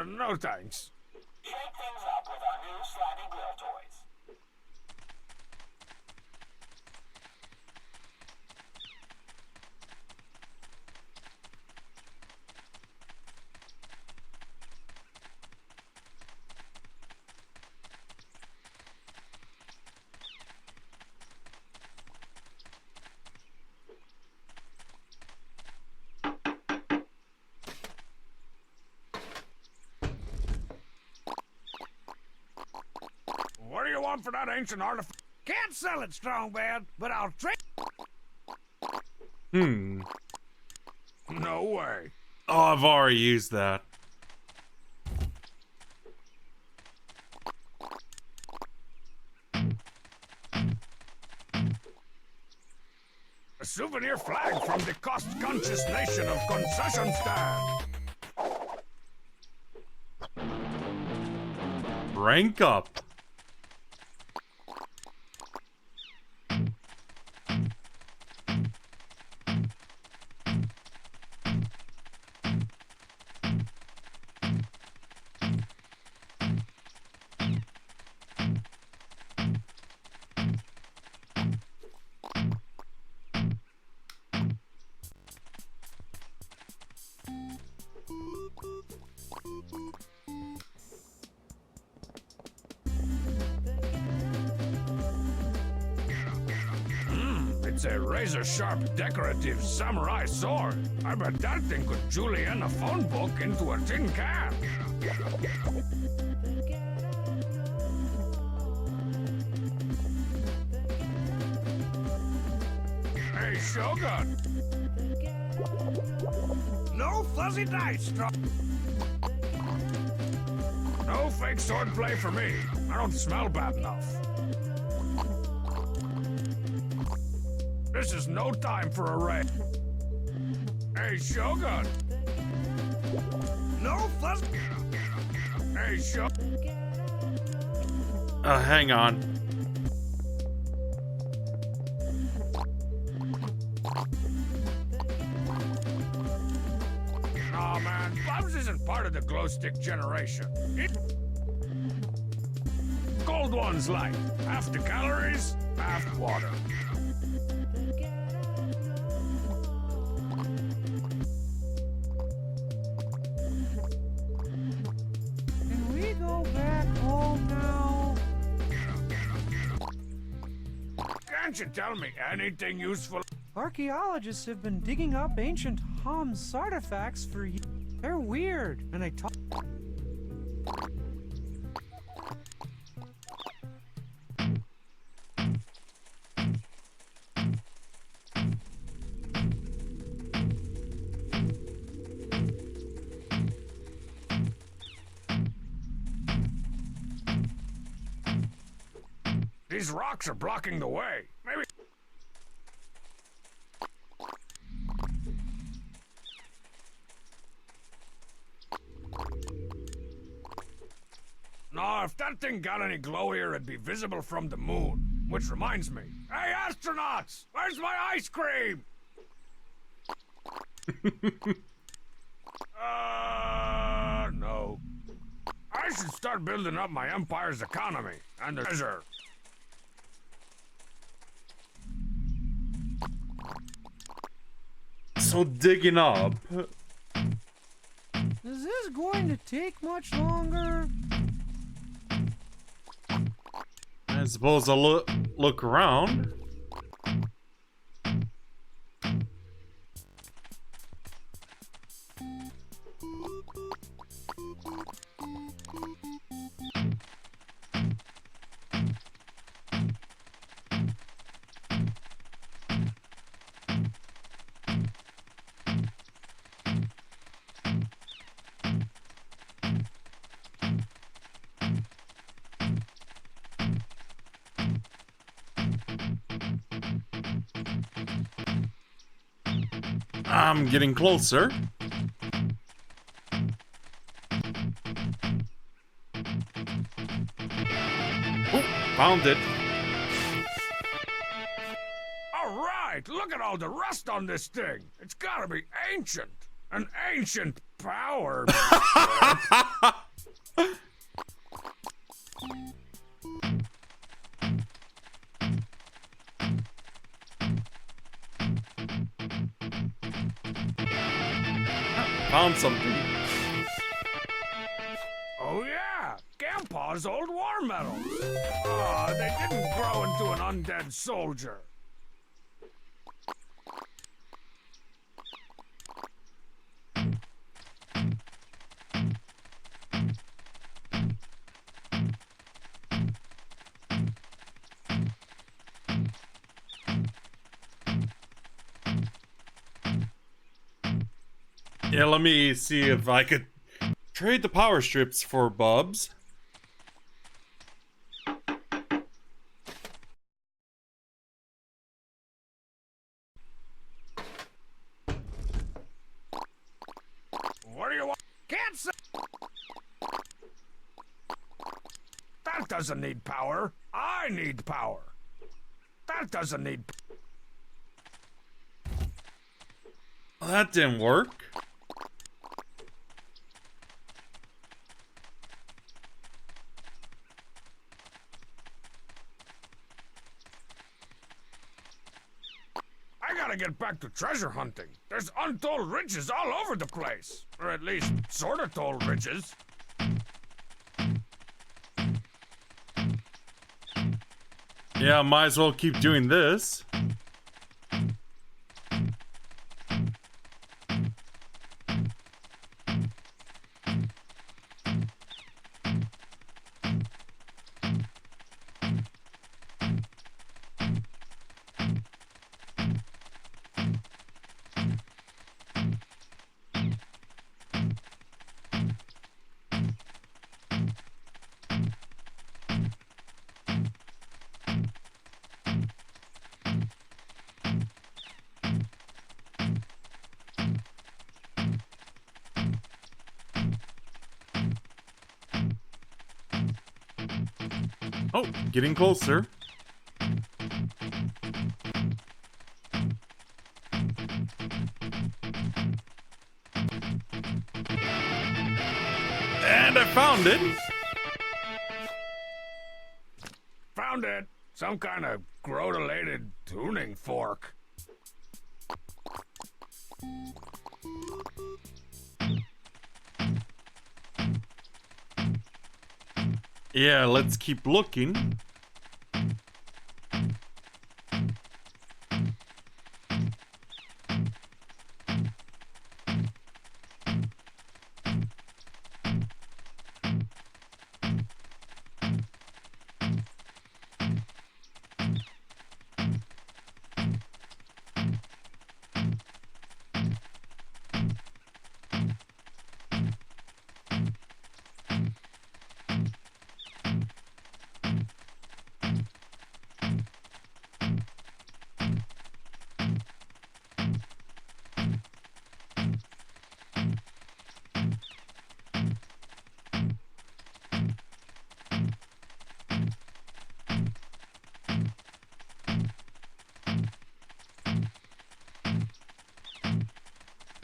A: No thanks.
G: Shake things up with our new slimy grill toys.
A: What do you want for that ancient artifact?
F: Can't sell it, strong bad, but I'll trade.
A: No way.
B: Oh, I've already used that.
A: A souvenir flag from the cost-conscious nation of concession stand.
B: Rank up.
A: It's a razor-sharp, decorative samurai sword. I bet that thing could julienne a phone book into a tin can. Hey, Shogun.
F: No fuzzy dice, strong.
A: No fake swordplay for me. I don't smell bad enough. This is no time for a raid. Hey, Shogun.
F: No fuzzy.
A: Hey, Shogun.
B: Hang on.
A: Aw, man, Bubs isn't part of the glow stick generation. Cold one's light. Half the calories, half water.
C: Can we go back home now?
A: Can't you tell me anything useful?
C: Archaeologists have been digging up ancient Ham's artifacts for years. They're weird, and they talk.
A: These rocks are blocking the way. Maybe. No, if that thing got any glowier, it'd be visible from the moon. Which reminds me. Hey, astronauts! Where's my ice cream? No. I should start building up my empire's economy and the treasure.
B: So digging up.
C: Is this going to take much longer?
B: I suppose I'll look around. I'm getting closer. Oh, found it.
A: All right, look at all the rust on this thing. It's gotta be ancient. An ancient power.
B: Found something.
A: Oh yeah, Grandpa's old war medals. Ah, they didn't grow into an undead soldier.
B: Yeah, let me see if I could trade the power strips for Bubs.
A: What do you want? Can't say. That doesn't need power. I need power. That doesn't need.
B: Well, that didn't work.
A: I gotta get back to treasure hunting. There's untold riches all over the place. Or at least, sorta told riches.
B: Yeah, might as well keep doing this. Oh, getting closer. And I found it.
A: Found it. Some kind of grow-related tuning fork.
B: Yeah, let's keep looking.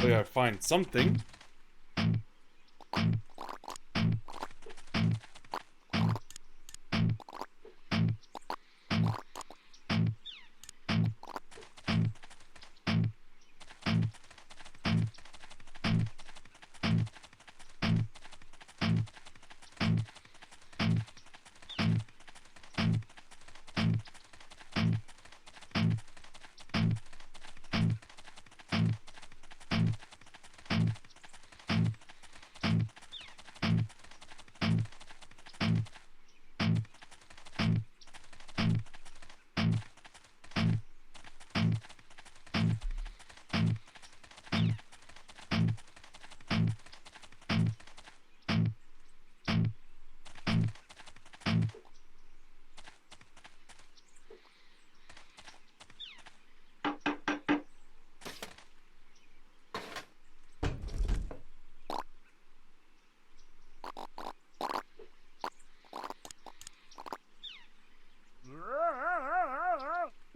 B: We gotta find something.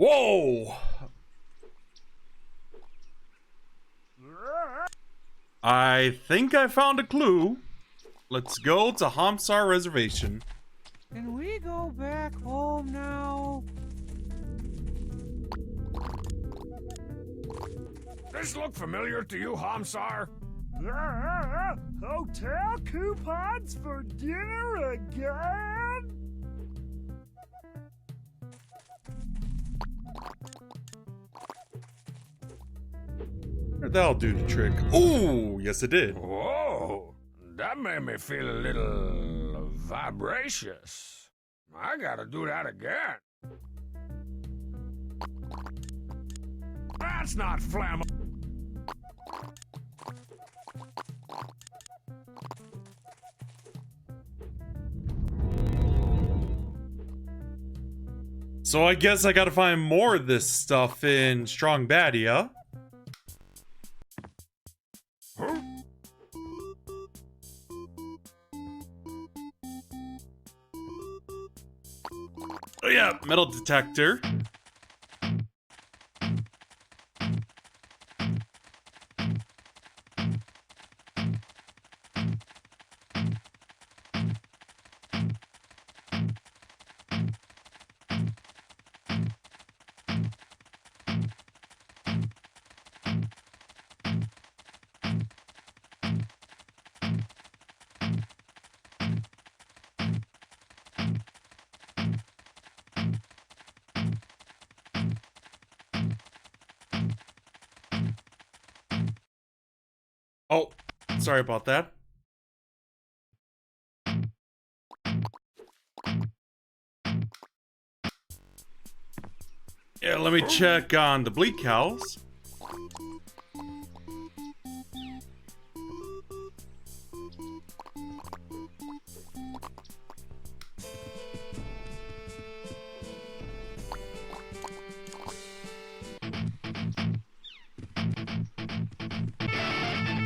B: Whoa! I think I found a clue. Let's go to Hamsar Reservation.
C: Can we go back home now?
A: This look familiar to you, Hamsar?
H: Hotel coupons for dinner again?
B: That'll do the trick. Ooh, yes it did.
A: Whoa, that made me feel a little vibracious. I gotta do that again. That's not flammable.
B: So I guess I gotta find more of this stuff in Strong Badia. Oh yeah, metal detector. Oh, sorry about that. Yeah, let me check on the bleak cows.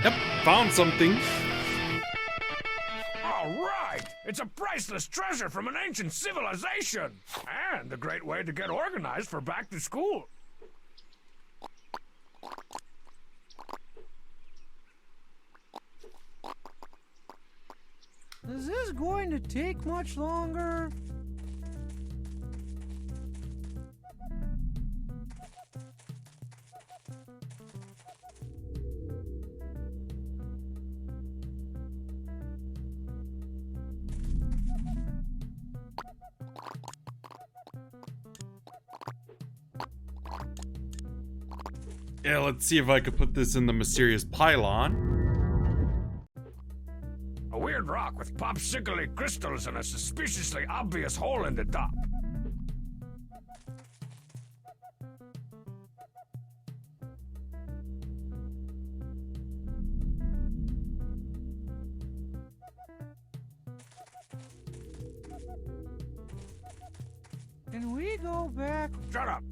B: Yep, found something.
A: All right, it's a priceless treasure from an ancient civilization, and a great way to get organized for back to school.
C: Is this going to take much longer?
B: Yeah, let's see if I could put this in the mysterious pylon.
A: A weird rock with popsicle crystals and a suspiciously obvious hole in the top.
C: Can we go back?
A: Shut up.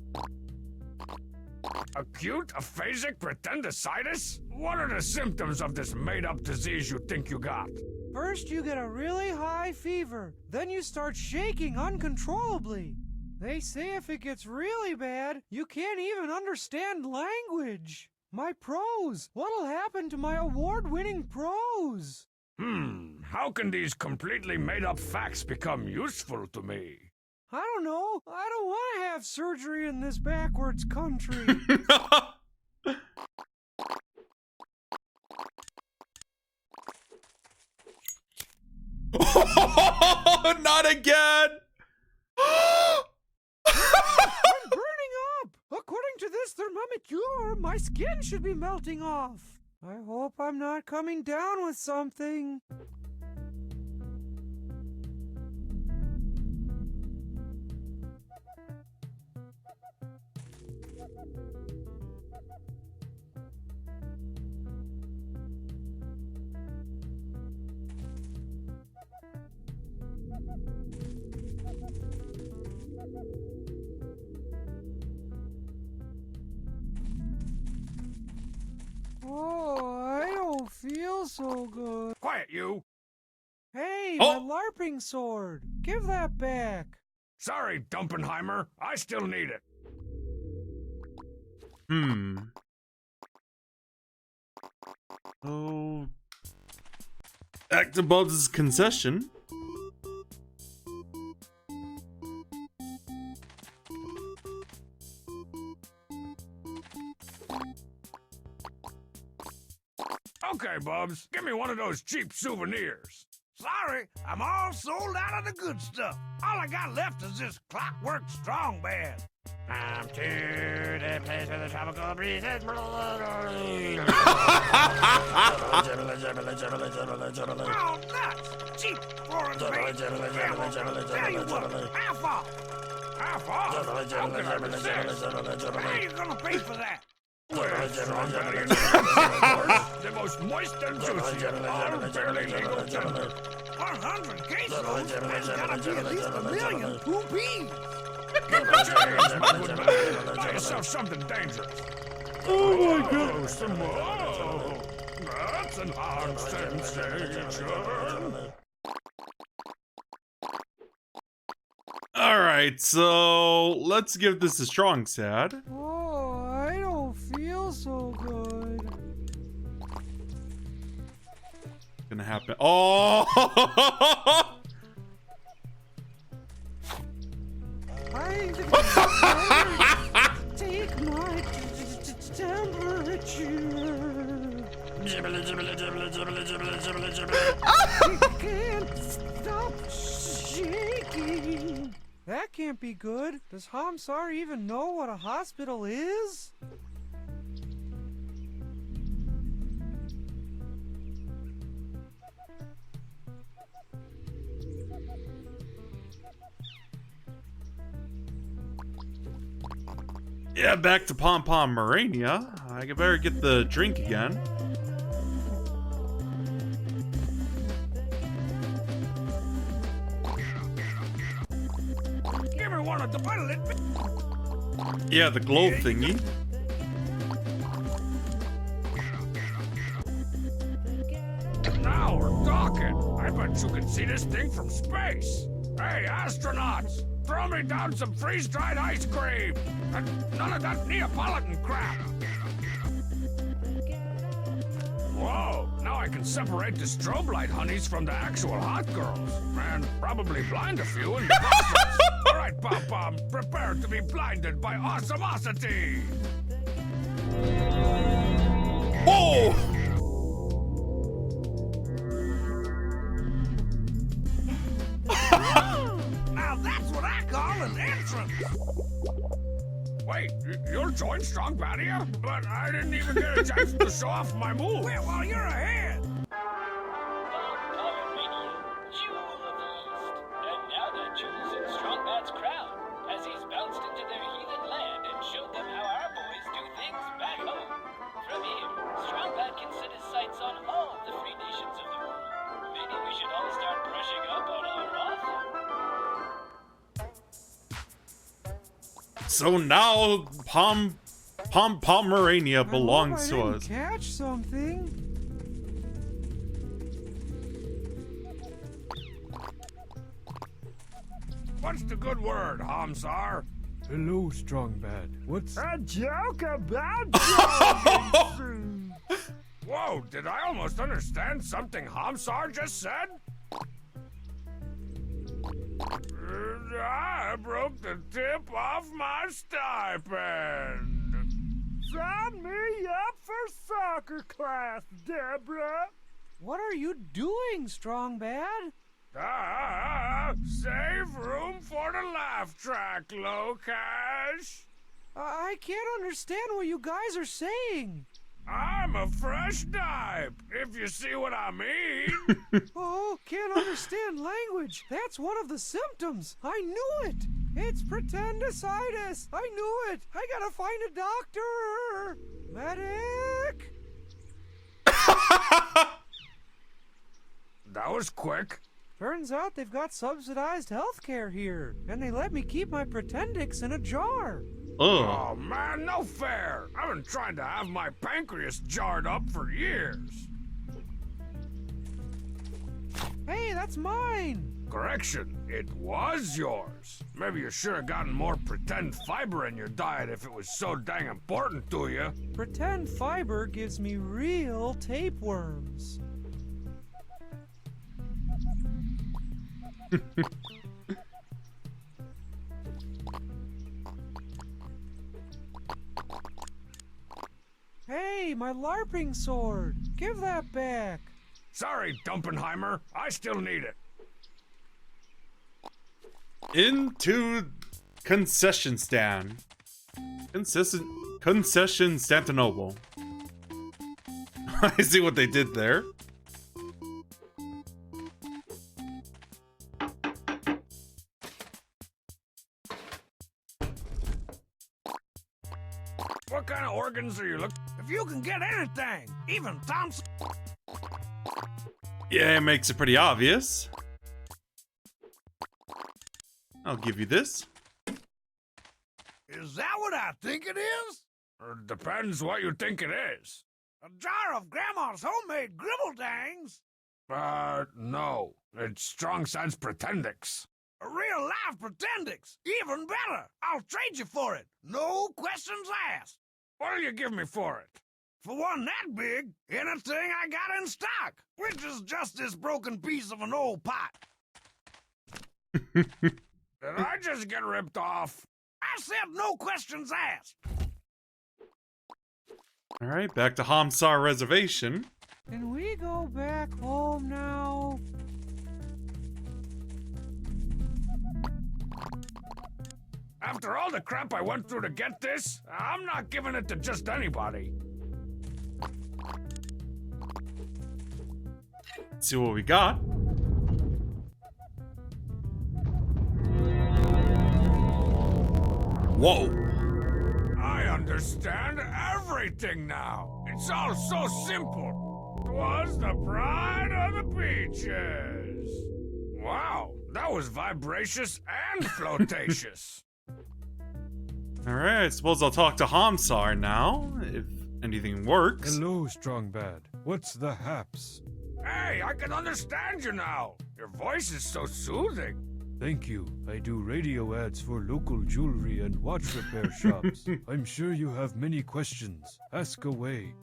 A: Acute aphasic pretendicitis? What are the symptoms of this made-up disease you think you got?
C: First, you get a really high fever. Then you start shaking uncontrollably. They say if it gets really bad, you can't even understand language. My prose. What'll happen to my award-winning prose?
A: How can these completely made-up facts become useful to me?
C: I don't know. I don't want to have surgery in this backwards country.
B: Not again!
C: I'm burning up! According to this thermometer, my skin should be melting off. I hope I'm not coming down with something. Oh, I don't feel so good.
A: Quiet, you!
C: Hey,
B: Oh.
C: my LARPing sword. Give that back.
A: Sorry, Dumpenheimer. I still need it.
B: Oh. Act above this concession.
A: Okay, Bubs, give me one of those cheap souvenirs.
F: Sorry, I'm all sold out of the good stuff. All I got left is this Clockwork Strong Band. I'm to the place where the tropical breezes blow. Oh, nuts! Cheap foreign made. Tell you what, half off.
A: Half off? How can I resist?
F: How are you gonna pay for that?
A: The most moist and juicy of all fairly legal timber.
F: 100 cases? That's gotta be at least a million rupees.
A: Buy yourself something dangerous.
B: Oh my god.
A: Some more. That's an odd sensation.
B: Alright, so let's give this a strong sad.
C: Oh, I don't feel so good.
B: Gonna happen. Oh!
C: I take my temperature. I can't stop shaking. That can't be good. Does Hamsar even know what a hospital is?
B: Yeah, back to Pom Pom Morania. I better get the drink again.
A: Give me one of the pilot.
B: Yeah, the globe thingy.
A: Now we're talking. I bet you can see this thing from space. Hey, astronauts, throw me down some freeze-dried ice cream. And none of that Neapolitan crap. Whoa, now I can separate the strobe light honeys from the actual hot girls. And probably blind a few in the process. All right, Pom Pom, prepare to be blinded by awesomosity.
B: Oh!
F: Now that's what I call an entrance.
A: Wait, you'll join Strong Badia? But I didn't even get a chance to show off my moves.
F: Well, you're ahead.
G: Pomerania, Jewel of the East. And now that Jewel's in Strongbat's crown, as he's bounced into their heathen land and showed them how our boys do things back home. From here, Strongbat can set his sights on all the free nations of the world. Maybe we should all start brushing up on our awesome.
B: So now Pomerania belongs to
C: I hope I
B: us.
C: didn't catch something.
A: What's the good word, Hamsar?
I: Hello, Strongbad. What's...
H: A joke about joking.
A: Whoa, did I almost understand something Hamsar just said? I broke the tip off my stipend.
H: Sign me up for soccer class, Deborah.
C: What are you doing, Strongbad?
A: Save room for the laugh track, Locash.
C: I can't understand what you guys are saying.
A: I'm a fresh dipe, if you see what I mean.
C: Oh, can't understand language. That's one of the symptoms. I knew it. It's pretendicitis. I knew it. I gotta find a doctor. Medic.
A: That was quick.
C: Turns out they've got subsidized health care here, and they let me keep my Pretendix in a jar.
A: Oh man, no fair. I've been trying to have my pancreas jarred up for years.
C: Hey, that's mine.
A: Correction, it was yours. Maybe you should have gotten more pretend fiber in your diet if it was so dang important to you.
C: Pretend fiber gives me real tapeworms. Hey, my LARPing sword! Give that back!
A: Sorry, Dumpenheimer. I still need it.
B: Into concession stand. Concession Stantonoble. I see what they did there.
F: What kind of organs are you looking? If you can get anything, even Thompson.
B: Yeah, it makes it pretty obvious. I'll give you this.
F: Is that what I think it is?
A: Depends what you think it is.
F: A jar of Grandma's homemade gribbledangs?
A: No. It's Strong Side's Pretendix.
F: A real live Pretendix? Even better. I'll trade you for it. No questions asked.
A: What'll you give me for it?
F: For one that big, anything I got in stock, which is just this broken piece of an old pot.
A: Did I just get ripped off?
F: I said no questions asked.
B: Alright, back to Hamsar Reservation.
C: Can we go back home now?
A: After all the crap I went through to get this, I'm not giving it to just anybody.
B: Let's see what we got. Whoa.
A: I understand everything now. It's all so simple. 'Twas the pride of the beaches. Wow, that was vibracious and flotatious.
B: Alright, I suppose I'll talk to Hamsar now, if anything works.
I: Hello, Strong Bad. What's the haps?
A: Hey, I can understand you now. Your voice is so soothing.
I: Thank you. I do radio ads for local jewelry and watch repair shops. I'm sure you have many questions. Ask away.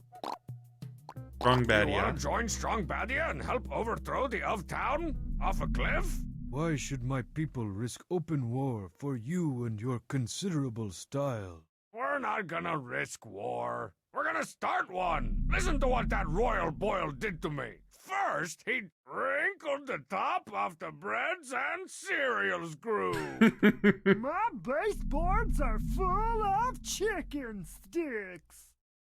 B: Strong
A: You
B: Badia.
A: want to join Strong Badia and help overthrow the of town off a cliff?
I: Why should my people risk open war for you and your considerable style?
A: We're not gonna risk war. We're gonna start one. Listen to what that royal boil did to me. First, he wrinkled the top off the breads and cereals grew.
H: My baseboards are full of chicken sticks.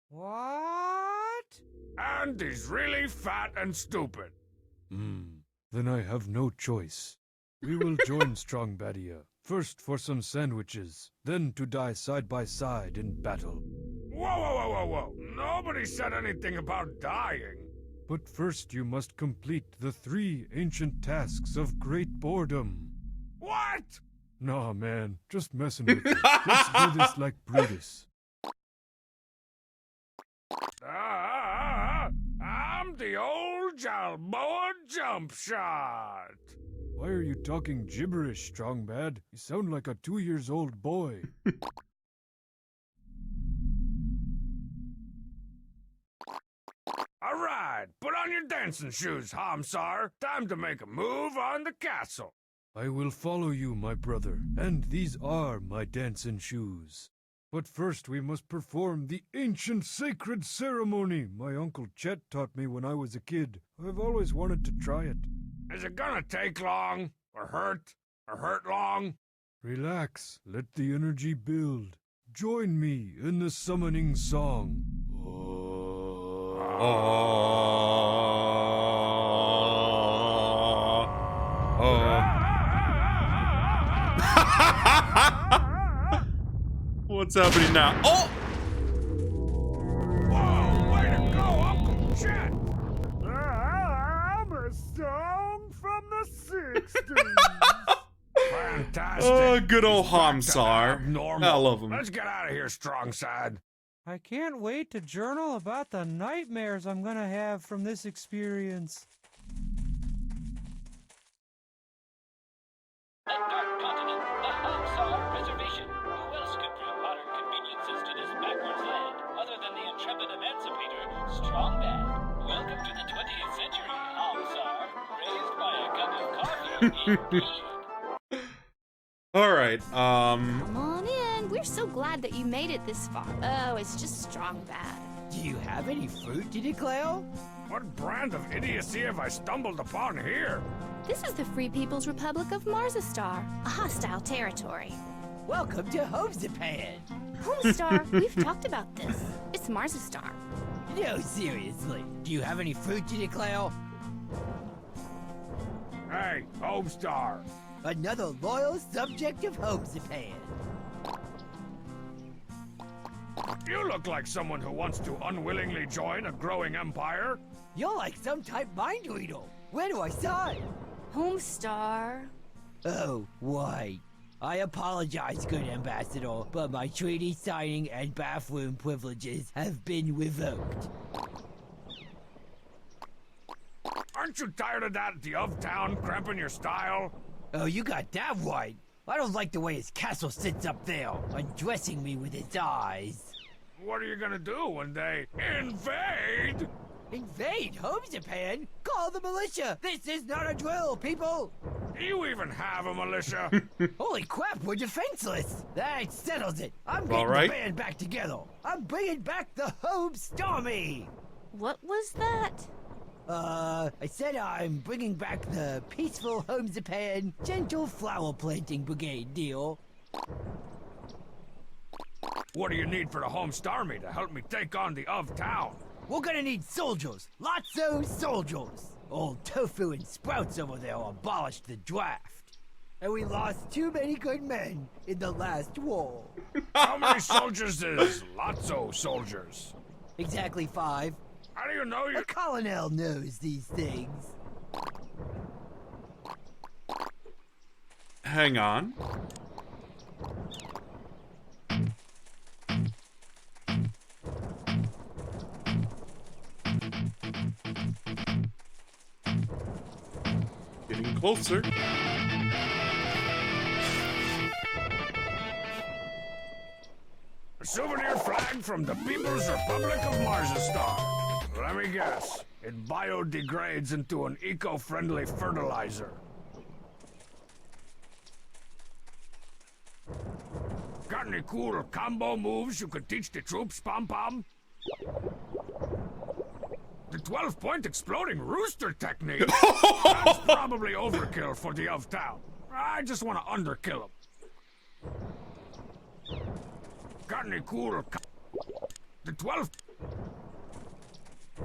C: What?
A: And he's really fat and stupid.
I: Then I have no choice. We will join Strong Badia. First for some sandwiches, then to die side by side in battle.
A: Whoa, whoa, whoa, whoa, whoa. Nobody said anything about dying.
I: But first you must complete the 3 ancient tasks of great boredom.
A: What?
I: Nah, man, just messing with you. Let's do this like Brutus.
A: I'm the old Jalboa jump shot.
I: Why are you talking gibberish, Strong Bad? You sound like a 2-year-old boy.
A: All right, put on your dancing shoes, Hamsar. Time to make a move on the castle.
I: I will follow you, my brother, and these are my dancing shoes. But first we must perform the ancient sacred ceremony my Uncle Chet taught me when I was a kid. I've always wanted to try it.
A: Is it gonna take long? Or hurt long?
I: Relax, let the energy build. Join me in the summoning song.
B: What's happening now? Oh!
A: Whoa, way to go, Uncle Chet!
H: I'm a song from the 60s.
A: Fantastic.
B: Oh, good old
A: He's back to
B: Hamsar.
A: abnormal.
B: I love him.
A: Let's get out of here, Strong Side.
C: I can't wait to journal about the nightmares I'm gonna have from this experience.
G: Indeed.
B: Alright,
E: Come on in. We're so glad that you made it this far. Oh, it's just strong bad.
F: Do you have any fruit to declare?
A: What brand of idiocy have I stumbled upon here?
E: This is the Free People's Republic of Marzastar, a hostile territory.
F: Welcome to Homezapan.
E: Homestar, we've talked about this. It's Marzastar.
F: No, seriously. Do you have any fruit to declare?
A: Hey, Homestar.
F: Another loyal subject of Homezapan.
A: You look like someone who wants to unwillingly join a growing empire.
F: You're like some type mind reader. Where do I sign?
E: Homestar.
F: Oh, right. I apologize, good ambassador, but my treaty signing and bathroom privileges have been revoked.
A: Aren't you tired of that of town cramping your style?
F: Oh, you got that right. I don't like the way his castle sits up there, undressing me with its eyes.
A: What are you gonna do when they invade?
F: Invade Homezapan? Call the militia! This is not a drill, people!
A: Do you even have a militia?
F: Holy crap, we're defenseless! That settles it. I'm getting
B: right.
F: the band back together. I'm bringing back the Homestarmy!
E: What was that?
F: I said I'm bringing back the peaceful Homezapan gentle flower planting brigade deal.
A: What do you need for the Homestarmy to help me take on the of town?
F: We're gonna need soldiers. Lots of soldiers. Old Tofu and Sprouts over there abolished the draft. And we lost too many good men in the last war.
A: How many soldiers is Lotso soldiers?
F: Exactly 5.
A: How do you know you...
F: A colonel knows these things.
B: hang on. Getting closer.
A: A souvenir flag from the People's Republic of Marzastar. Let me guess. It biodegrades into an eco-friendly fertilizer. Got any cool combo moves you could teach the troops, Pom-Pom? The 12-point exploding rooster technique? That's probably overkill for the of town. I just want to underkill him. Got any cool the 12...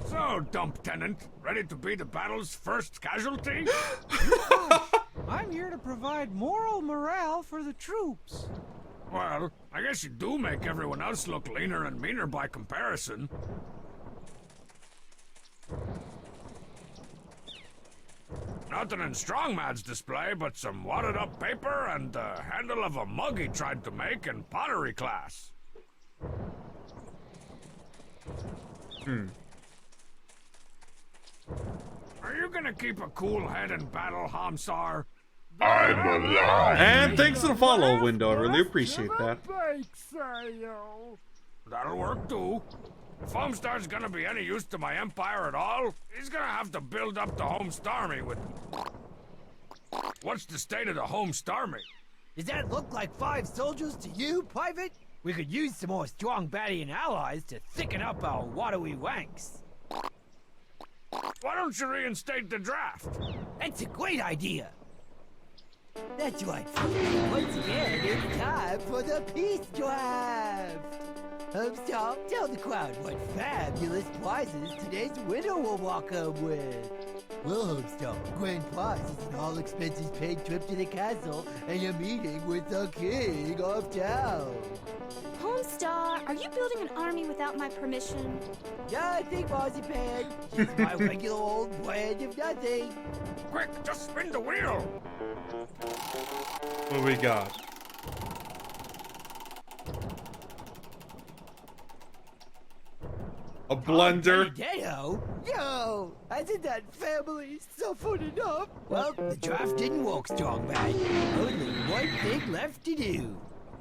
A: So, Dump Tenant, ready to be the battle's first casualty?
C: I'm here to provide moral morale for the troops.
A: Well, I guess you do make everyone else look leaner and meaner by comparison. Nothing in Strongman's display but some wadded-up paper and the handle of a mug he tried to make in pottery class. Are you gonna keep a cool head in battle, Hamsar?
D: I'm alive.
B: And thanks to the follow window, I really appreciate that.
H: Bake sale.
A: That'll work too. If Homestar's gonna be any use to my empire at all, he's gonna have to build up the Homestarmy with... What's the state of the Homestarmy?
F: Does that look like 5 soldiers to you, Private? We could use some more strong Badian allies to thicken up our watery ranks.
A: Why don't you reinstate the draft?
F: That's a great idea. That's right. Once again, it's time for the peace draft. Homestar, tell the crowd what fabulous prizes today's winner will walk home with. Well, Homestar, grand prize is an all-expenses-paid trip to the castle and a meeting with the king of town.
E: Homestar, are you building an army without my permission?
F: Nothing, Marzipan. Just my regular old brand of nothing.
A: Quick, just spin the wheel!
B: What we got? A blender.
F: Benedetto? Yo, hasn't that family suffered enough? Well, the draft didn't work, Strong Man. Only one thing left to do.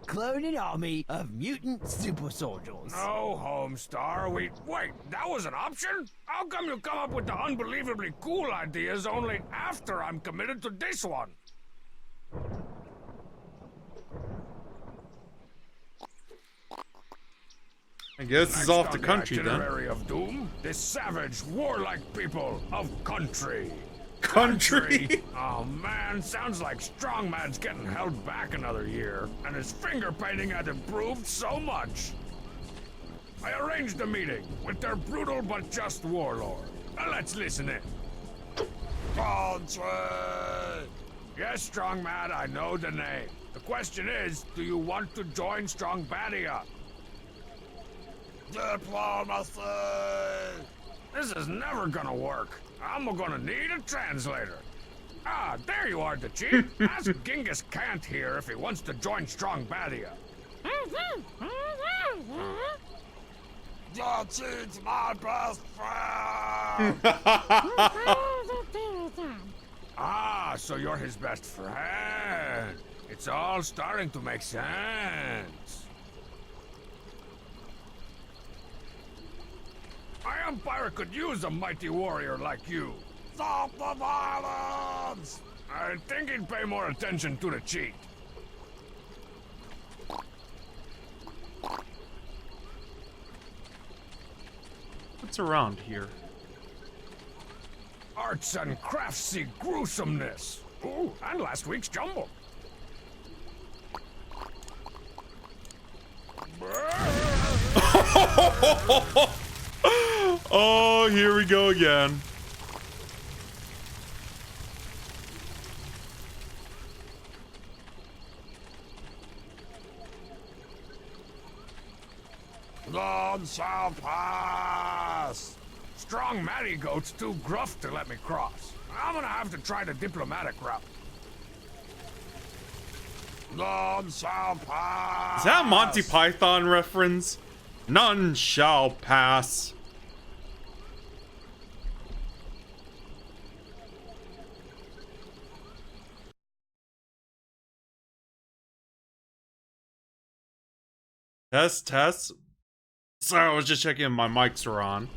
F: clone an army of mutant super soldiers.
A: No, Homestar. Wait, that was an option? How come you come up with the unbelievably cool ideas only after I'm committed to this one?
B: I guess it's off the
A: Next on
B: country
A: the
B: then.
A: itinerary of doom, this savage, warlike people of country.
B: Country?
A: Oh man, sounds like Strongman's getting held back another year, and his finger painting had improved so much. I arranged a meeting with their brutal but just warlord. Now let's listen in. Country! Yes, Strongman, I know the name. The question is, do you want to join Strong Badia? Diplomacy! This is never gonna work. I'm gonna need a translator. Ah, there you are, the chief. Ask Genghis Kant here if he wants to join Strong Badia. Your chief's my best friend! Ah, so you're his best friend. It's all starting to make sense. My empire could use a mighty warrior like you. Stop the violence! I think he'd pay more attention to the cheat.
B: What's around here?
A: Arts and crafts see gruesomeness. Ooh, and last week's jumble.
B: Oh, here we go again.
A: None shall pass. Strong Matty Goat's too gruff to let me cross. I'm gonna have to try the diplomatic route. None shall pass.
B: Is that a Monty Python reference? None shall pass. Test. Sorry, I was just checking if my mics are on.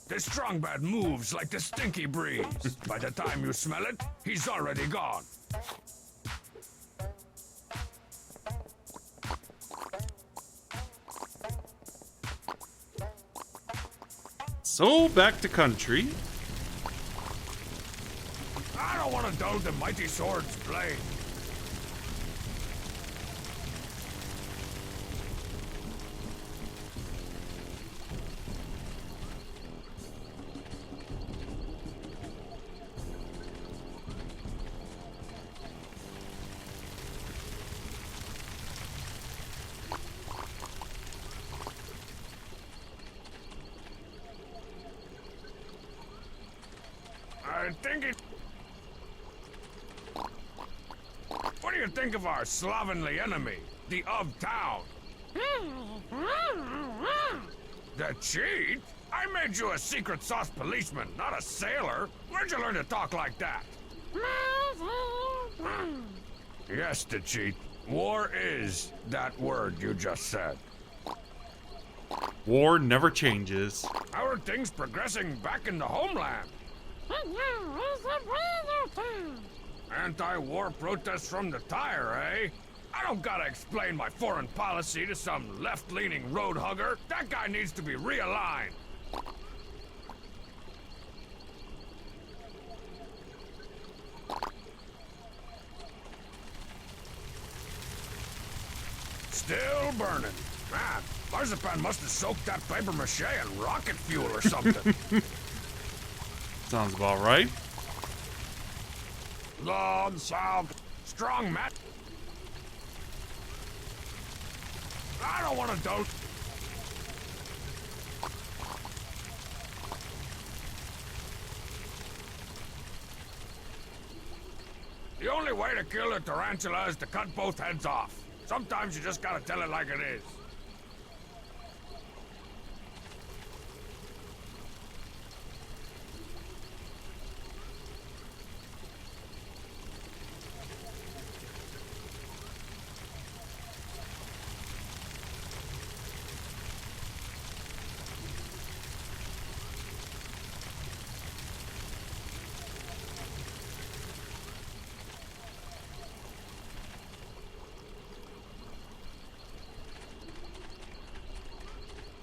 A: This Strongbad moves like the stinky breeze. By the time you smell it, he's already gone.
B: So, back to country.
A: I don't want to dull the mighty sword's blade. I think it... What do you think of our slovenly enemy, the of town? The cheat? I made you a secret sauce policeman, not a sailor. Where'd you learn to talk like that? Yes, the cheat. War is that word you just said.
B: War never changes.
A: How are things progressing back in the homeland? Anti-war protests from the tire, eh? I don't gotta explain my foreign policy to some left-leaning road hugger. That guy needs to be realigned. Still burning. Man, Marzipan must have soaked that paper mache in rocket fuel or something.
B: Sounds about right.
A: Long south, strong mat. I don't want to dote. The only kill a tarantula is to cut both heads off. Sometimes you just gotta tell it like it is.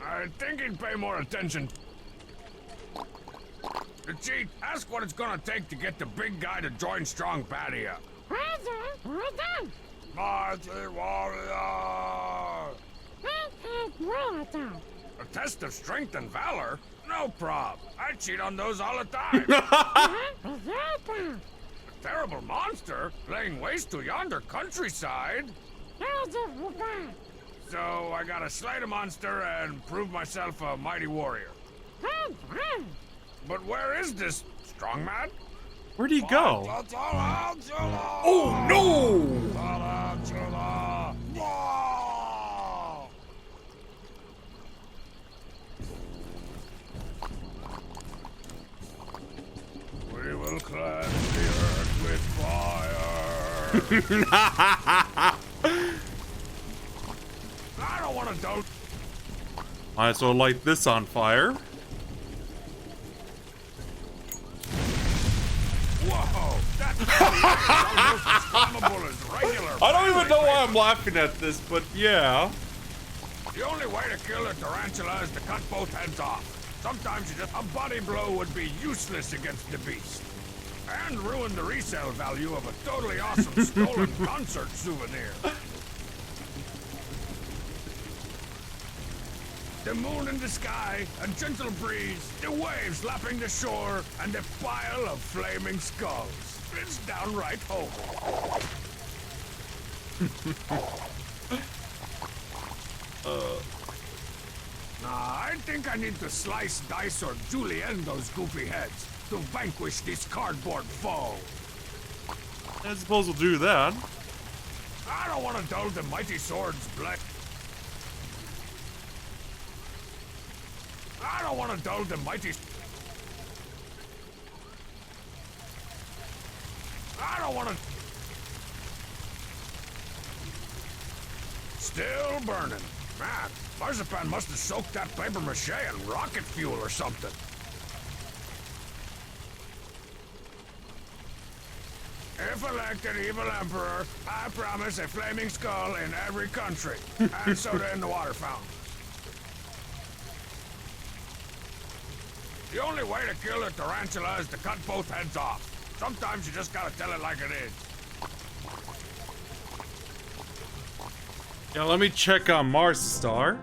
A: I think he'd pay more attention. The cheat, ask what it's gonna take to get the big guy to join Strong Badia. Mighty warrior! A test of strength and valor? No prob. I cheat on those all the time. A terrible monster laying waste to yonder countryside? So I gotta slay the monster and prove myself a mighty warrior. But where is this strongman?
B: Where'd he go? Oh no!
A: We will cleanse the earth with fire. I don't want to do.
B: Might as well light this on fire.
A: Whoa, that's almost as flammable as regular.
B: I don't even know why I'm laughing at this, but yeah.
A: The only way to kill a tarantula is to cut both heads off. Sometimes you just a body blow would be useless against the beast. And ruin the resale value of a totally awesome stolen concert souvenir. The moon in the sky, a gentle breeze, the waves lapping the shore, and a pile of flaming skulls. It's downright holy. I think I need to slice, dice, or julienne those goofy heads to vanquish this cardboard foe.
B: I suppose we'll do that.
A: I don't want to dull the mighty sword's blade. I don't want to dull the mighty... I don't want to... Still burning. Man, Marzipan must have soaked that paper mache in rocket fuel or something. If elected evil emperor, I promise a flaming skull in every country. And soda in the water fountain. The only way to kill a tarantula is to cut both heads off. Sometimes you just gotta tell it like it is.
B: Yeah, let me check on Mars Star.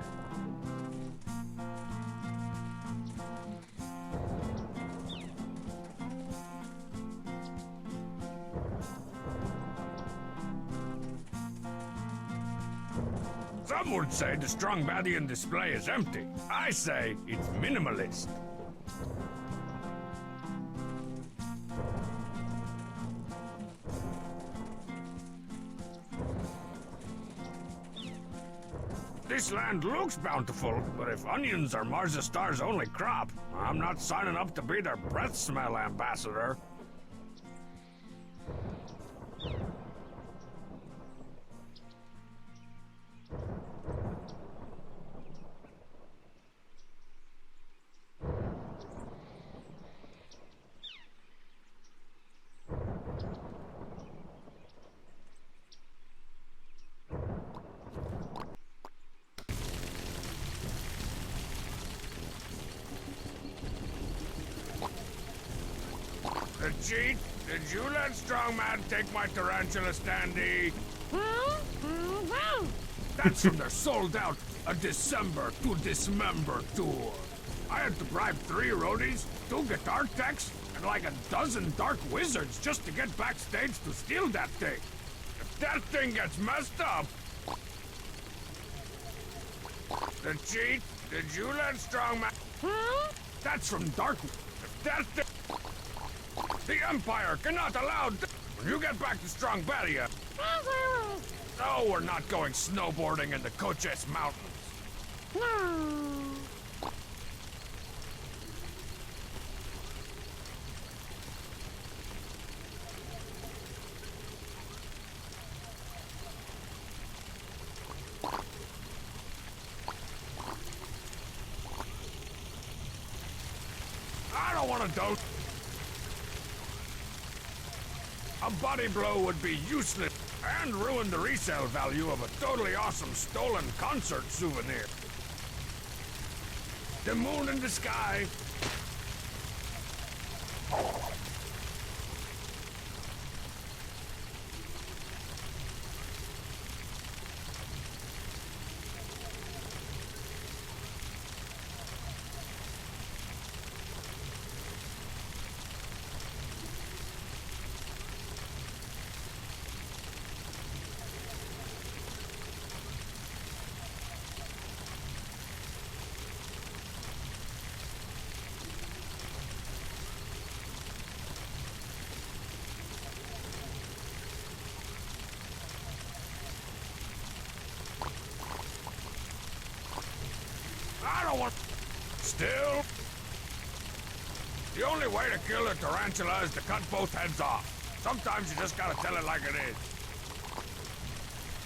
A: Some would say the strong Badian display is empty. I say it's minimalist. This land looks bountiful, but if onions are Marza Star's only crop, I'm not signing up to be their breath smell ambassador. Cheat, did you let Strongman take my tarantula standee? That's from their sold-out A December to Dismember tour. I had to bribe 3 roadies, 2 guitar techs, and like a dozen dark wizards just to get backstage to steal that thing. If that thing gets messed up... The cheat, did you let Strongman... That's from Dark... If that thing... The Empire cannot allow... When you get back to strong Badia... No, we're not going snowboarding in the Coches Mountains. I don't want to dote. A body blow would be useless and ruin the resale value of a totally awesome stolen concert souvenir. The moon in the sky. I don't want... Still... The only way to kill a tarantula is to cut both heads off. Sometimes you just gotta tell it like it is.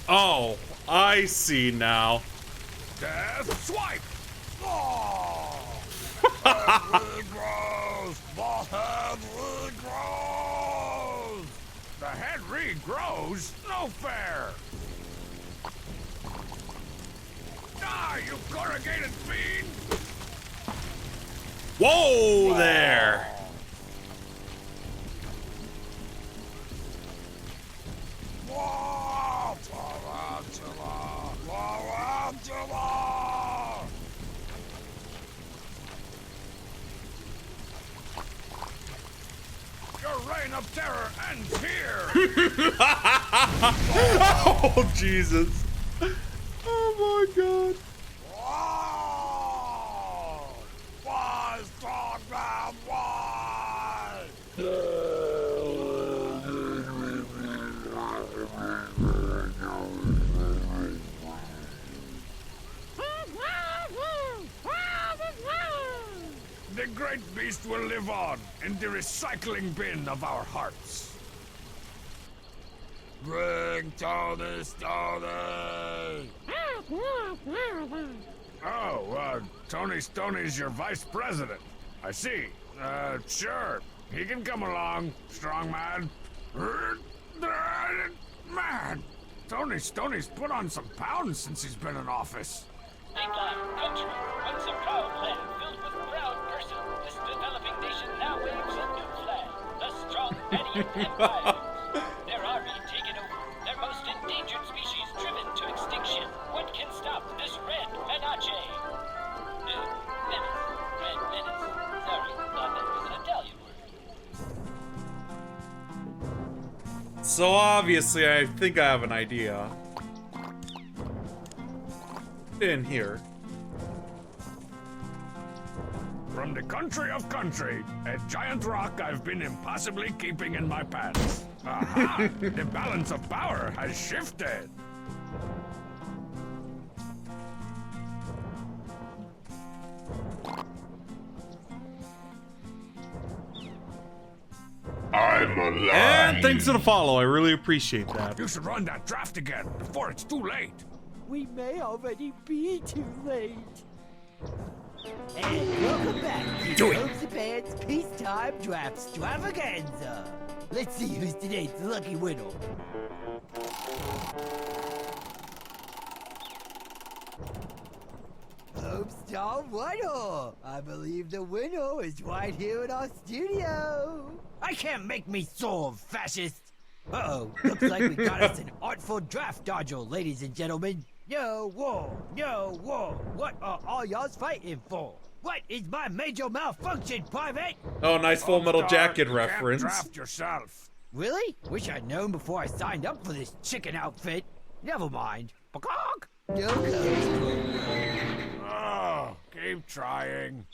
B: Oh, I see now.
A: Death swipe! Oh! Head regrows! The head regrows! The head regrows? No fair! Die, you corrugated fiend!
B: Whoa there!
A: Whoa, tarantula! Tarantula! Your reign of terror ends here!
B: Oh, Jesus. Oh, my God.
A: Why, strongman, why? The great beast will live on in the recycling bin of our hearts. Bring Tony Stoney! Oh, Tony Stoney's your vice president. I see. Sure. He can come along, strong man. Man, Tony Stoney's put on some pounds since he's been in office.
G: Mainline country, once a proud land filled with proud person, this developing nation now waves a new flag, the strong Badian Empire. Their army taken over, their most endangered species driven to extinction. What can stop this red menace? Menace. Red menace. Sorry, thought that was an Italian word.
B: So obviously, I think I have an idea. In here.
A: From the country of country, a giant rock I've been impossibly keeping in my pants. Aha! The balance of power has shifted.
D: I'm alive.
B: And thanks for the follow. I really appreciate that.
A: You should run that draft again before it's too late.
J: We may already be too late. And welcome back to Hopes and Bands Peacetime Draft Extravaganza. Let's see who's today's lucky winner. Hope Star winner. I believe the winner is right here in our studio. I can't make me soar, fascist. Uh-oh, looks like we got us an artful draft dodger, ladies and gentlemen. No war, no war. What are all y'all's fighting for? What is my major malfunction, Private?
B: Oh, nice Full Metal Jacket
A: You
B: reference.
A: Can't draft yourself.
J: Really? Wish I'd known before I signed up for this chicken outfit. Never mind. Peacock! No coach.
A: Oh, keep trying.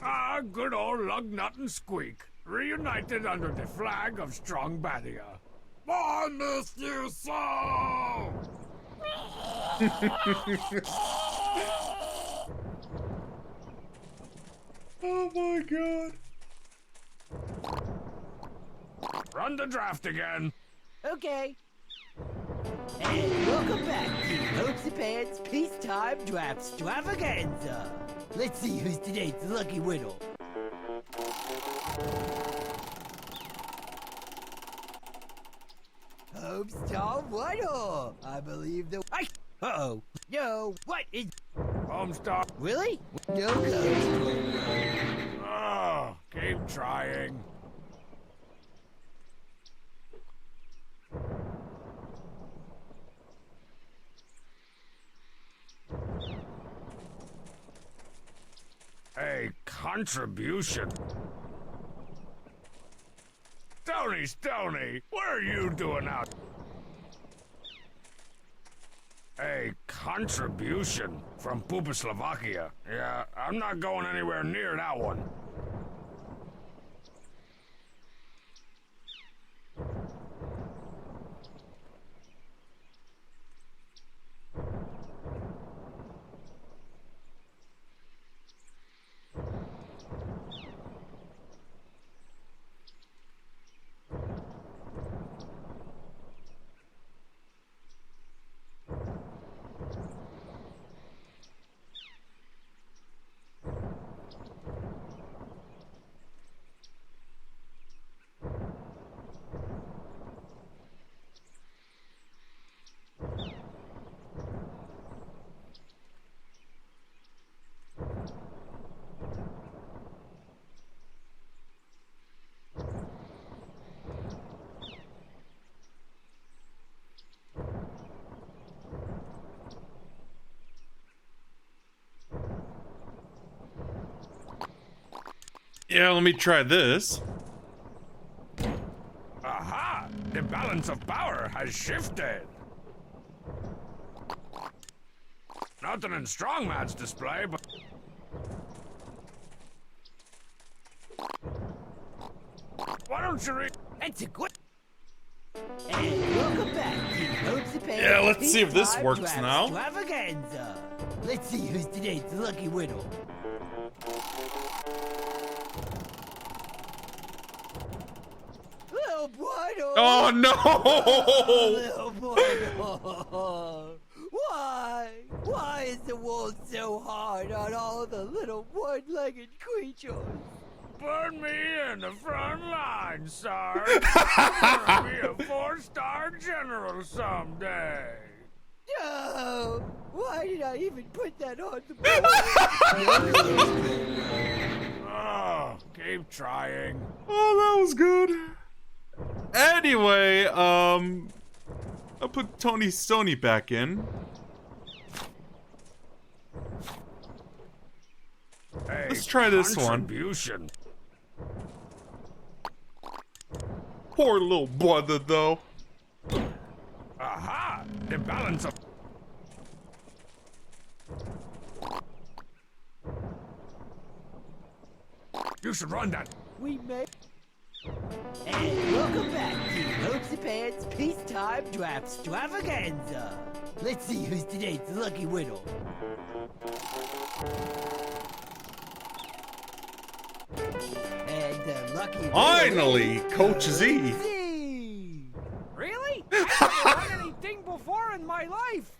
A: Ah, good old Lug Nut and Squeak, reunited under the flag of strong Badia. I miss you so!
B: Oh my god.
A: Run the draft again.
J: Okay. And welcome back to Hopes and Pants Peacetime Draft Extravaganza. Let's see who's today's lucky winner. Homestar winner. I believe the... Uh-oh. No, what is...
A: Homestar.
J: Really? No ghost.
A: Oh, keep trying. A contribution. Stony, what are you doing out? A contribution from Slovakia. Yeah, I'm not going anywhere near that one.
B: Yeah, let me try this.
A: Aha! The balance of power has shifted. Nothing in Strongman's display, but... Why don't you read...
J: That's a good... And welcome back to Hopes and Pants.
B: Yeah, let's see if this works now.
J: Extravaganza. Let's see who's today's lucky winner. Little boy.
B: Oh no!
J: Little boy. Why? Why is the world so hard on all the little one-legged creatures?
A: Put me in the front line, Sarge. I'm gonna be a 4-star general someday.
J: No! Why did I even put that on the board?
A: Oh, keep trying.
B: Oh, that was good. Anyway, I'll put Tony Stoney back in.
A: Hey,
B: let's try this one. Poor little brother, though.
A: Aha! The balance of... You should run that.
J: We may... And welcome back to Hopes and Pants Peacetime Draft Extravaganza. Let's see who's today's lucky winner. And the lucky
B: Finally, Coach Z.
C: Really? I've never done anything before in my life.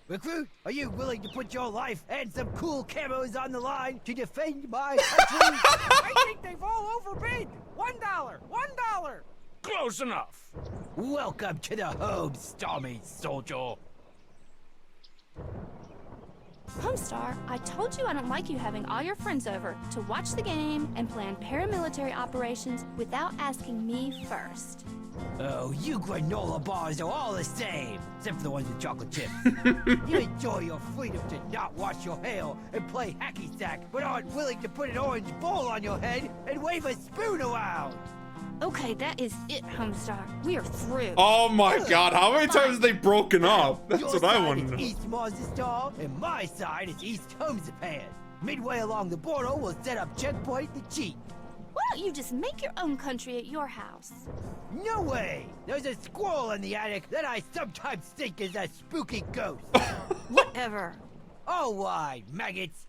J: Recruit, are you willing to put your life and some cool camos on the line to defend my country?
C: I think they've all overbid. $1. $1.
A: Close enough.
J: Welcome to the home, Stormy Soldier.
E: Homestar, I told you I don't like you having all your friends over to watch the game and plan paramilitary operations without asking me first.
J: Oh, you granola bars are all the same, except for the ones with chocolate chips. You enjoy your freedom to not wash your hair and play hacky sack, but aren't willing to put an orange bowl on your head and wave a spoon around.
E: Okay, that is it, Homestar. We are through.
B: Oh my god, how many times have they broken up? That's
J: Your
B: what I
J: side
B: want to
J: is
B: know.
J: East Mazda Star, and my side is East Homes Japan. Midway along the border, we'll set up checkpoint the cheat.
E: Why don't you just make your own country at your house?
J: No way! There's a squirrel in the attic that I sometimes think is a spooky ghost.
E: Whatever.
J: All right, maggots.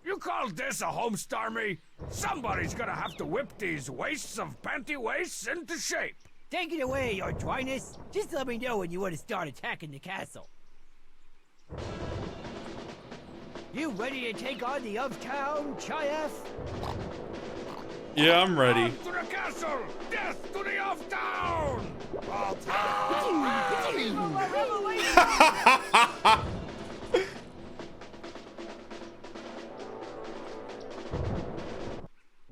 A: You call this a homestar me? Somebody's gonna have to whip these wastes of panty wastes into shape.
J: Take it away, your dryness. Just let me know when you want to start attacking the castle. You ready to take on the uptown, Chap?
B: Yeah, I'm ready.
A: On to the castle! Death to the off-town!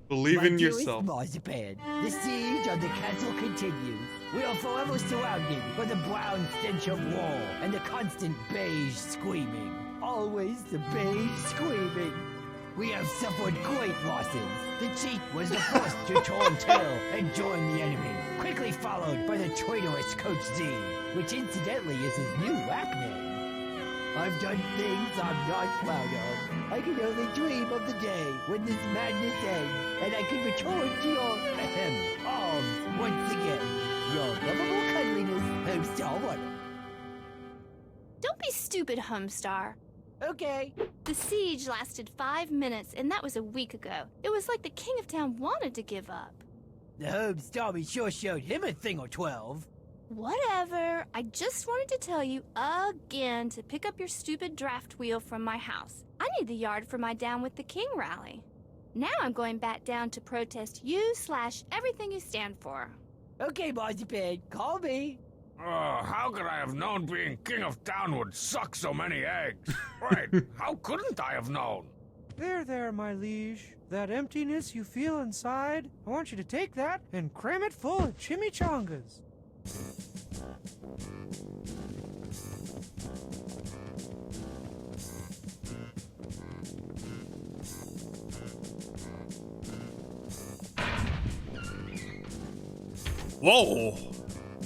B: Believe in
J: My dearest
B: yourself.
J: Marzipan, the siege on the castle continues. We are forever surrounded by the brown stench of war and the constant beige screaming. Always the beige screaming. We have suffered great losses. The cheat was the first to turn tail and join the enemy, quickly followed by the traitorous Coach Z, which incidentally is his new rap name. I've done things I'm not proud of. I can only dream of the day when this madness ends, and I can return to your arms once again. Your lovable cuddliness, Homestar 1.
E: Don't be stupid, Homestar.
J: Okay.
E: The siege lasted 5 minutes, and that was a week ago. It was like the King of Town wanted to give up.
J: The Homestar sure showed him a thing or 12.
E: Whatever. I just wanted to tell you again to pick up your stupid draft wheel from my house. I need the yard for my Down with the King rally. Now I'm going back down to protest you/everything you stand for.
J: Okay, Marzipan, call me.
A: How could I have known being King of Town would suck so many eggs? Wait, how couldn't I have known?
C: There, my liege. That emptiness you feel inside, I want you to take that and cram it full of chimichangas.
B: Whoa!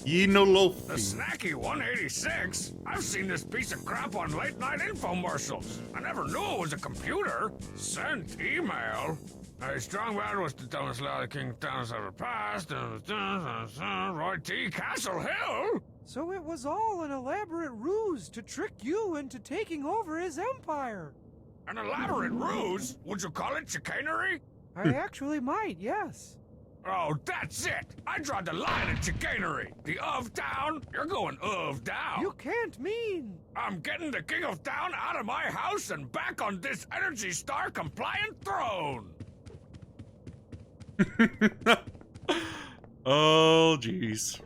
B: Ye no loaf.
A: The snacky 186? I've seen this piece of crap on late-night infomercials. I never knew it was a computer. Sent email. A strong man was to tell us how the King of Town has ever passed. Roy T. Castle Hill?
C: So it was all an elaborate ruse to trick you into taking over his empire.
A: An elaborate ruse? Would you call it chicanery?
C: I actually might, yes.
A: Oh, that's it! I draw the line at chicanery. The of town, you're going of down.
C: You can't mean.
A: I'm getting the King of Town out of my house and back on this Energy Star compliant throne.
B: Oh, jeez.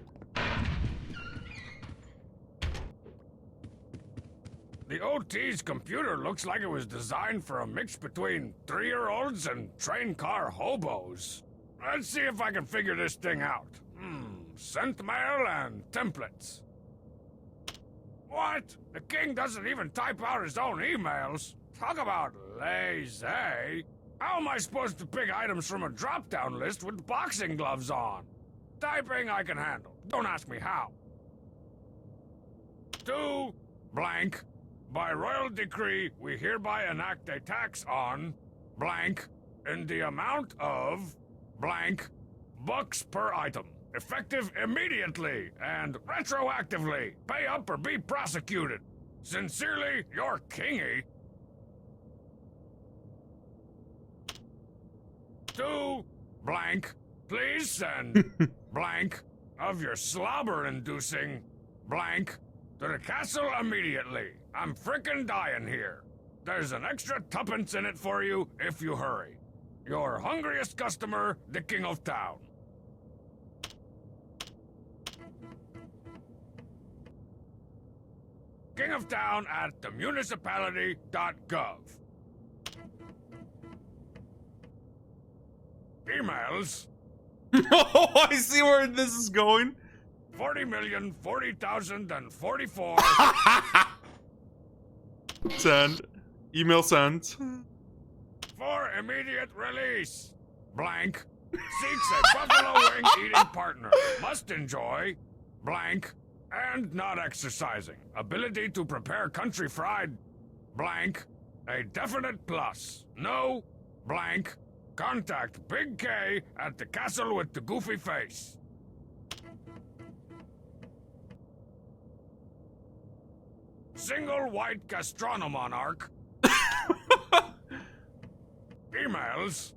A: The OT's computer looks like it was designed for a mix between 3-year-olds and train car hobos. Let's see if I can figure this thing out. Sent mail and templates. What? The king doesn't even type out his own emails. Talk about lazy. How am I supposed to pick items from a drop-down list with boxing gloves on? Typing I can handle. Don't ask me how. To blank. By royal decree, we hereby enact a tax on blank in the amount of blank bucks per item. Effective immediately and retroactively. Pay up or be prosecuted. Sincerely, your kingy. To blank, please send blank of your slobber-inducing blank to the castle immediately. I'm frickin' dying here. There's an extra tuppence in it for you if you hurry. Your hungriest customer, the King of Town. King of Town at themunicipality.gov. Emails.
B: Oh, I see where this is going.
A: 40,040,044.
B: Send. Email sent.
A: For immediate release. Blank. Seeks a buffalo wing eating partner. Must enjoy. Blank. and not exercising. Ability to prepare country fried blank, a definite plus. No blank. Contact Big K at the castle with the goofy face. Single white gastronomonarch. Emails.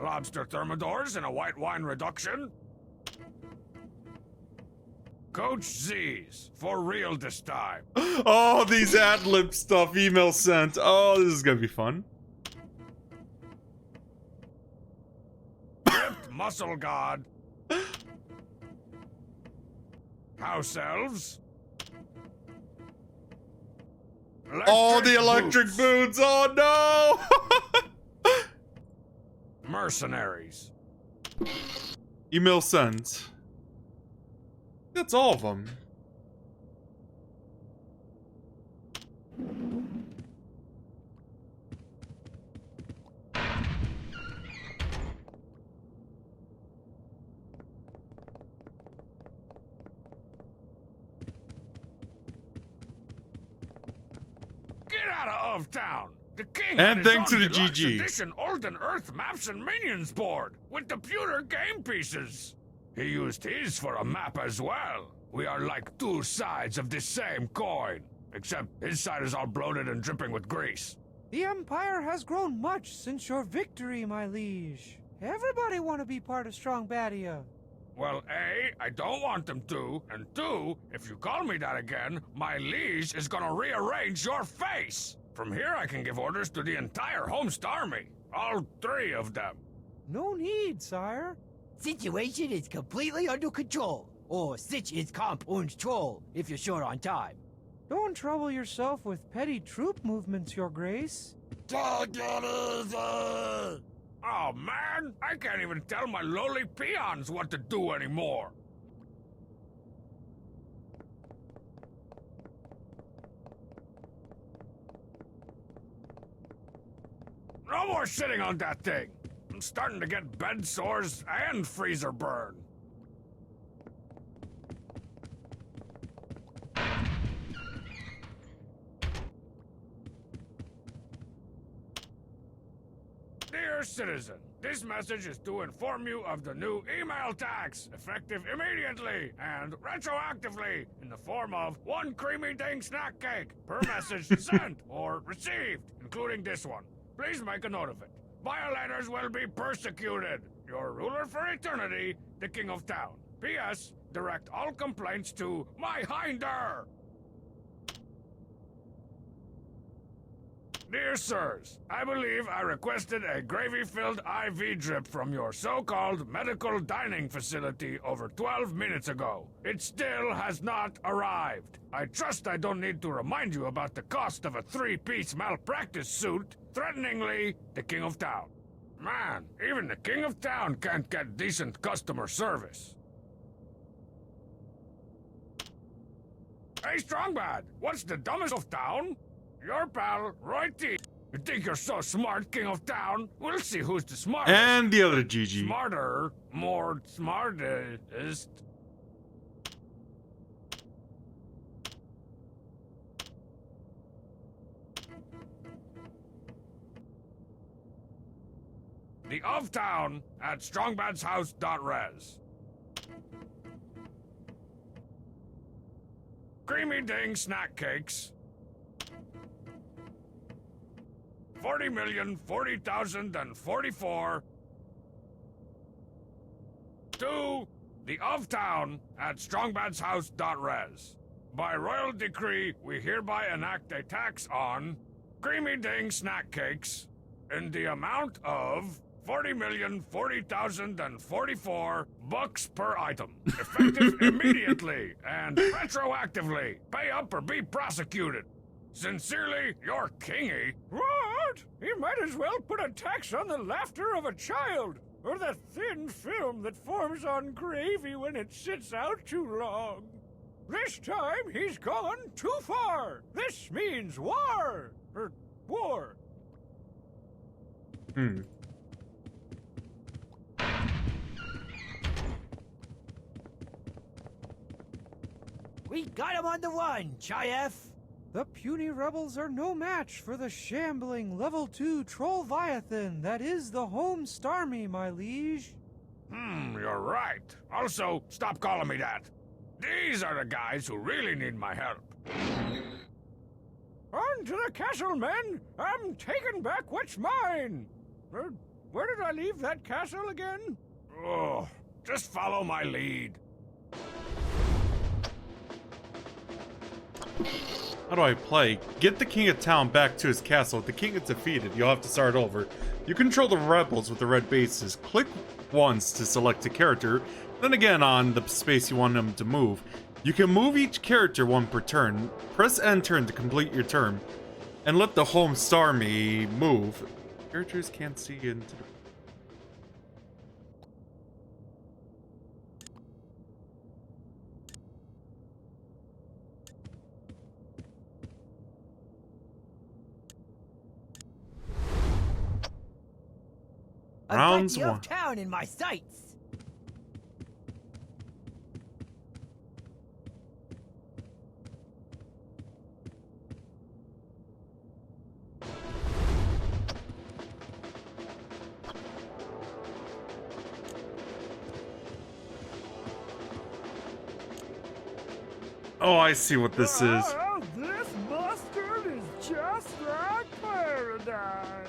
A: Lobster thermidors in a white wine reduction. Coach Z's. For real this time.
B: Oh, these ad-lib stuff. Email sent. Oh, this is gonna be fun.
A: Ripped muscle god. House elves.
B: Oh, the electric boots. Oh, no.
A: Mercenaries.
B: Email sent. That's all of them.
A: Get out of town. The king
B: And
A: had
B: thanks
A: his
B: to
A: own
B: the
A: deluxe
B: GG.
A: edition Olden Earth maps and minions board with the pewter game pieces. He used his for a map as well. We are like two sides of the same coin, except his side is all bloated and dripping with grease.
C: The Empire has grown much since your victory, my liege. Everybody want to be part of Strong Badia.
A: Well, A, I don't want them to, and 2, if you call me that again, my liege is gonna rearrange your face. From here I can give orders to the entire Homest army. All 3 of them.
C: No need, sire.
J: Situation is completely under control. Or Sitch is comp und troll, if you're short on time.
C: Don't trouble yourself with petty troop movements, your grace.
A: Oh man, I can't even tell my lowly peons what to do anymore. No more sitting on that thing. I'm starting to get bed sores and freezer burn. Dear citizen, this message is to inform you of the new email tax, effective immediately and retroactively in the form of 1 creamy ding snack cake per message sent or received, including this one. Please make a note of it. Violators will be persecuted. Your ruler for eternity, the King of Town. P.S. Direct all complaints to my hinder. Dear sirs, I believe I requested a gravy-filled IV drip from your so-called medical dining facility over 12 minutes ago. It still has not arrived. I trust I don't need to remind you about the cost of a 3-piece malpractice suit. Threateningly, the King of Town. Man, even the King of Town can't get decent customer service. Hey, Strongbad, what's the dumbest of town? Your pal, Roy T. You think you're so smart, King of Town? We'll see who's the smartest.
B: And the other GG.
A: Smarter, more smartest. The of town at strongbadshouse.res. Creamy ding snack cakes. 40,040,044 to the of town at strongbadshouse.res. By royal decree, we hereby enact a tax on creamy ding snack cakes in the amount of 40,040,044 bucks per item, effective immediately and retroactively. Pay up or be prosecuted. Sincerely, your kingy.
H: What? He might as well put a tax on the laughter of a child, or the thin film that forms on gravy when it sits out too long. This time he's gone too far. This means war. Or war.
J: We got him on the run, Chayef.
C: The puny rebels are no match for the shambling level 2 Trollviathan that is the home Starmie, my liege.
A: You're right. Also, stop calling me that. These are the guys who really need my help. On to the castle, men! I'm taking back what's mine! Where did I leave that castle again? Oh, just follow my lead.
B: How do I play? Get the king of town back to his castle. If the king is defeated, you'll have to start over. You control the rebels with the red bases. Click once to select a character, then again on the space you want them to move. You can move each character one per turn. Press N turn to complete your turn, and let the home Starmie move. Characters can't see into the... Rounds
J: I've got
B: one.
J: the town in my sights.
B: Oh, I see what this is.
H: Oh, this mustard is just like paradise.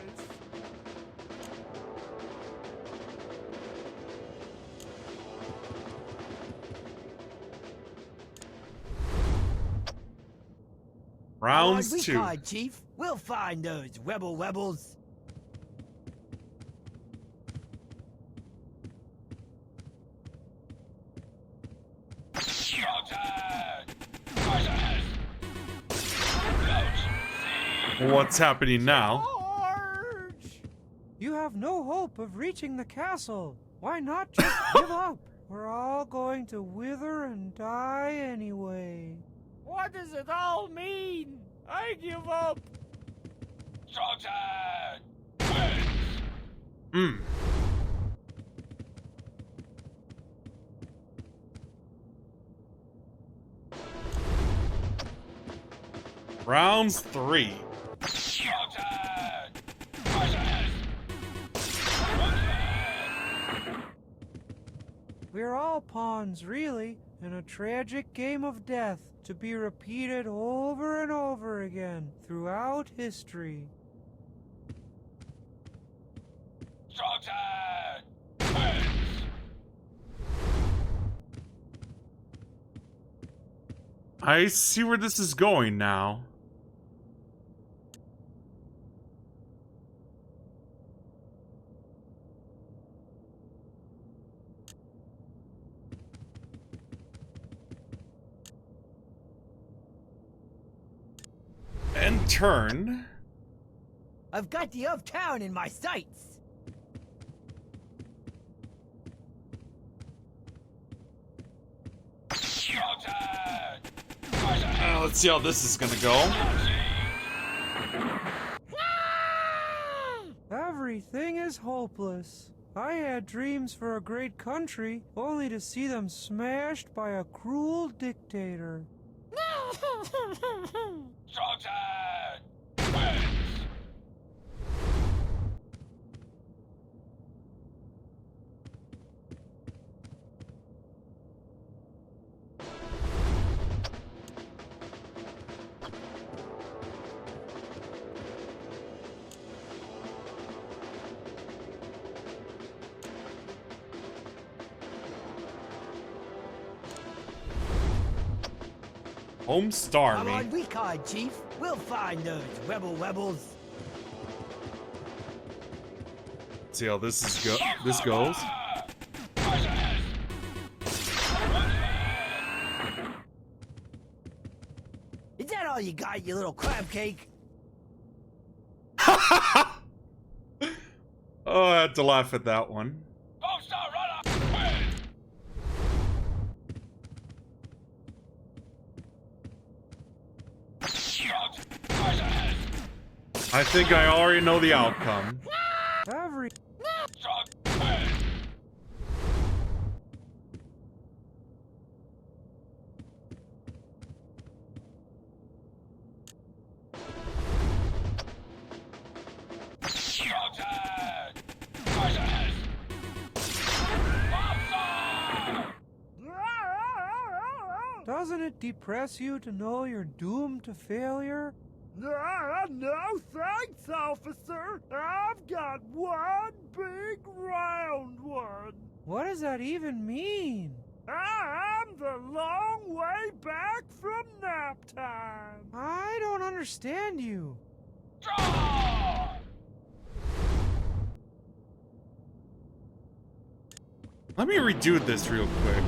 B: Rounds
J: we
B: 2.
J: card, Chief. We'll find those rebels.
B: What's happening now?
C: Charge! You have no hope of reaching the castle. Why not just give up? We're all going to wither and die anyway.
H: What does it all mean? I give up.
B: Rounds 3.
C: We're all pawns, really, in a tragic game of death to be repeated over and over again throughout history.
B: I see where this is going now. And turn.
J: I've got the town in my sights.
B: Let's see how this is gonna go.
C: Everything is hopeless. I had dreams for a great country, only to see them smashed by a cruel dictator.
B: Home Star,
J: I'm
B: me.
J: on recon, Chief. We'll find those rebels.
B: See how this is this goes.
J: Is that all you got, you little crab cake?
B: Oh, I had to laugh at that one. I think I already know the outcome.
C: Doesn't it depress you to know you're doomed to failure?
H: No thanks, officer. I've got one big round one.
C: What does that even mean?
H: I'm the long way back from nap time.
C: I don't understand you.
G: Draw!
B: Let me redo this real quick.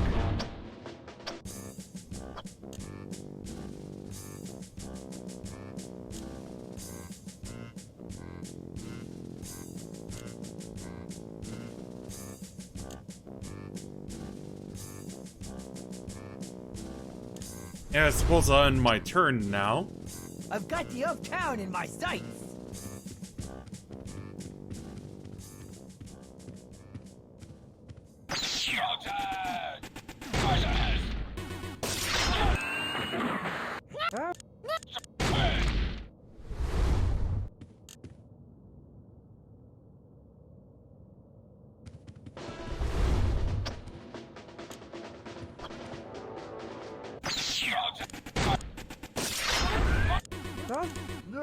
B: Yeah, I suppose I'll end my turn now.
J: I've got the uptown in my sights.
C: That does...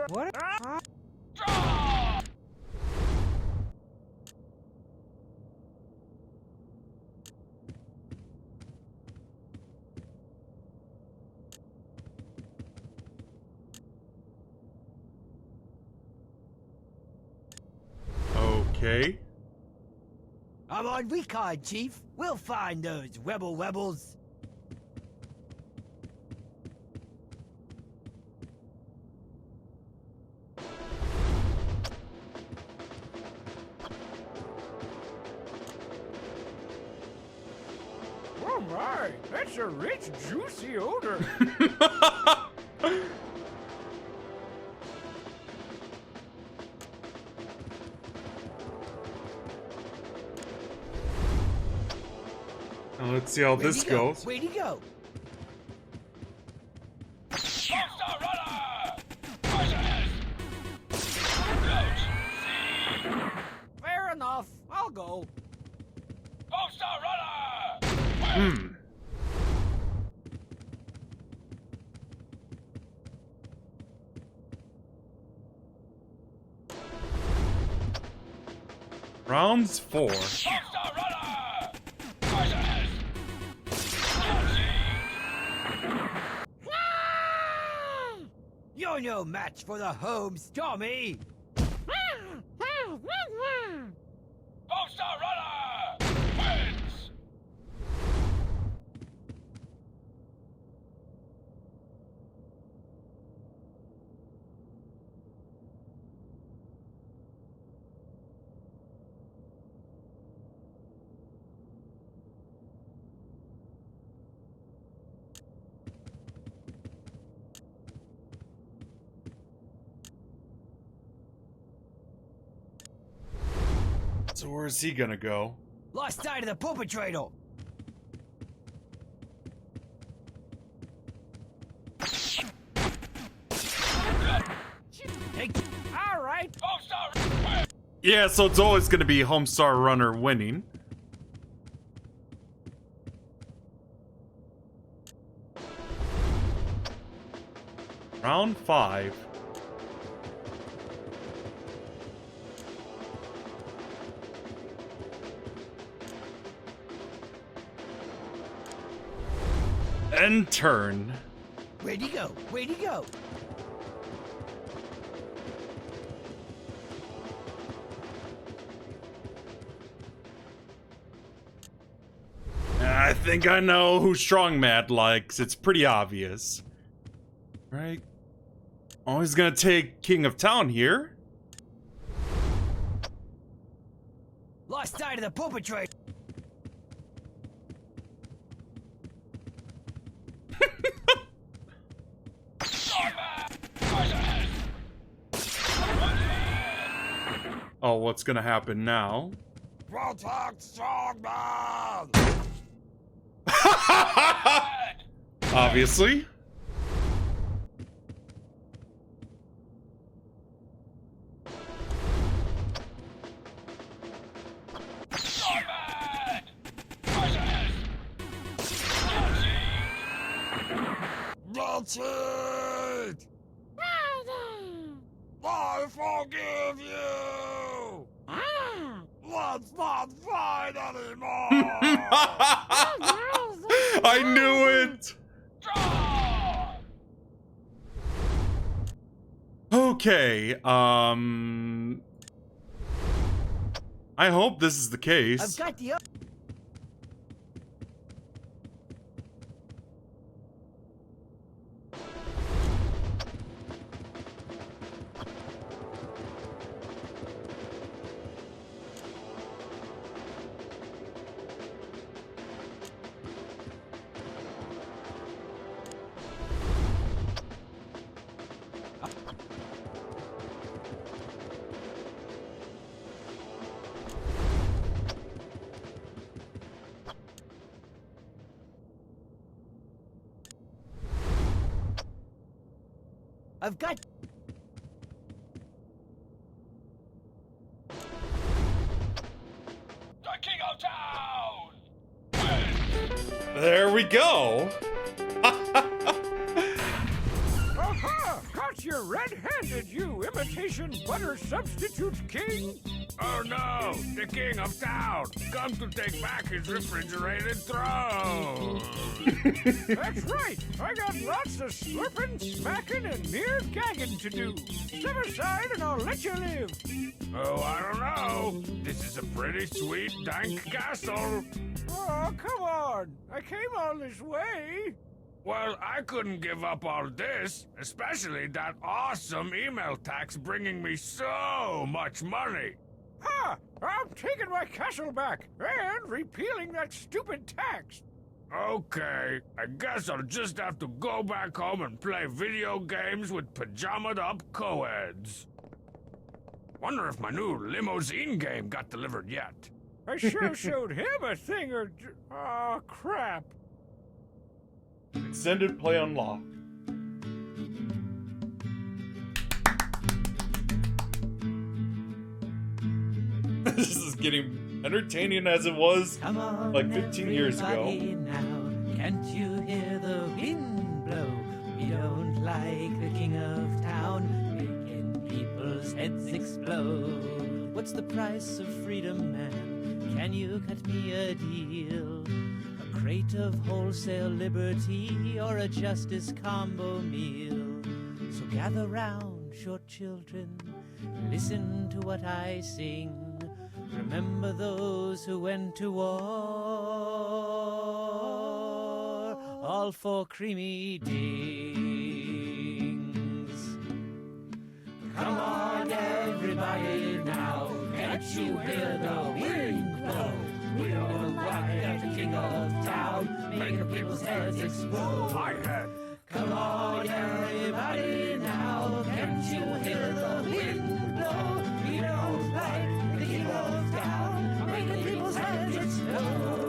C: What?
B: Okay.
J: I'm on recon, Chief. We'll find those rebels.
A: Oh my, that's a rich, juicy odor.
B: Now let's see how this goes.
J: Way to go.
G: Monster Runner! Versus Coach C.
A: Fair enough, I'll go.
G: Monster Runner!
B: Rounds 4.
G: Monster Runner! Versus
J: You're no match for the home Stormy.
G: Monster Runner! Wins!
B: So where's he gonna go?
J: Lost sight of the perpetrator. Hey,
A: All right,
G: Monster!
B: Yeah, so it's always gonna be Homestar Runner winning. Round 5. End turn.
J: way to go. Way to go.
B: I think I know who Strong Mad likes. It's pretty obvious. Right? Oh, he's gonna take King of Town here.
J: Lost sight of the perpetrator.
B: Oh, what's gonna happen now?
F: Protect Strongman!
B: Obviously.
F: cheat! I forgive you! Let's not fight anymore!
B: I knew it! Okay, I hope this is the case.
J: I've got the... I've got...
G: The king of town!
B: There we go.
A: Aha! Caught you red-handed, you imitation butter substitute king!
H: Oh no! The king of town! Come to take back his refrigerated throne!
A: That's right! I got lots of slurping, smacking, and near gagging to do. Step aside and I'll let you live.
H: Oh, I don't know. This is a pretty sweet, dank castle.
A: Oh, come on! I came all this way.
H: Well, I couldn't give up all this, especially that awesome email tax bringing me so much money.
A: Ha! I'm taking my castle back and repealing that stupid tax.
H: Okay, I guess I'll just have to go back home and play video games with pajamaed up co-eds. Wonder if my new limousine game got delivered yet.
A: I sure showed him a thing or... Oh, crap.
B: Extended play unlocked. This is getting entertaining as it was like 15 years ago.
K: Now, can't you hear the wind blow? We don't like the king of town, making people's heads explode. What's the price of freedom, man? Can you cut me a deal? A crate of wholesale liberty or a justice combo meal? So gather round, short children, listen to what I sing. Remember those who went to war, all for creamy dings. Come on, everybody now, can't you hear the wind blow? We don't like the king of town, making people's heads explode.
H: My head.
K: Come on, everybody now, can't you hear the wind blow? We don't like the king of town, making people's heads explode.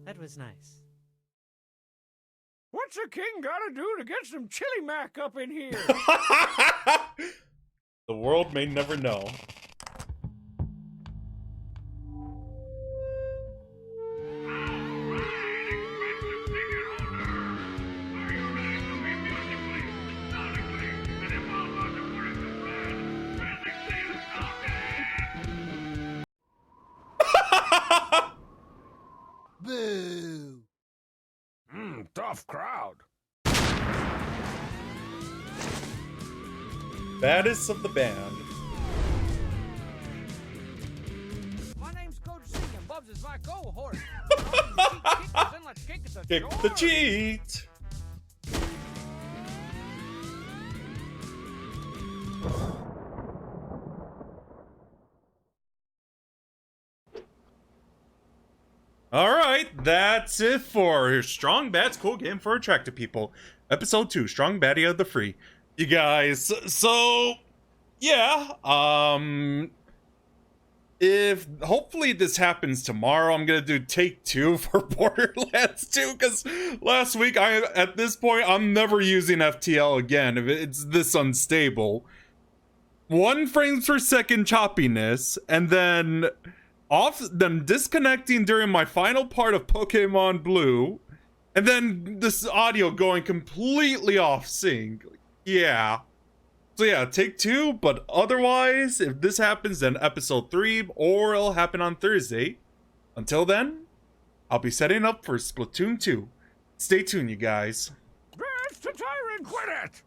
K: That was nice.
A: What's a king gotta do to get some chili mac up in here?
B: The world may never know.
F: Boo!
H: Tough crowd.
B: Baddest of the band.
A: My name's Coach C and Bubs is my cohort.
B: Kick the cheat! Alright, that's it for Strong Bad's Cool Game for Attractive People. Episode 2, Strong Badia the Free. You guys, so... yeah, if hopefully this happens tomorrow, I'm gonna do take 2 for Borderlands 2, because last week, at this point, I'm never using FTL again if it's this unstable. 1 frames per second choppiness, and then disconnecting during my final part of Pokemon Blue, And then this audio going completely off sync. Yeah. So yeah, take 2, but otherwise, if this happens, then episode 3, or it'll happen on Thursday. Until then, I'll be setting up for Splatoon 2. Stay tuned, you guys.
H: That's the tyrant! Quit it!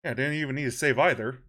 B: Yeah, I didn't even need to save either.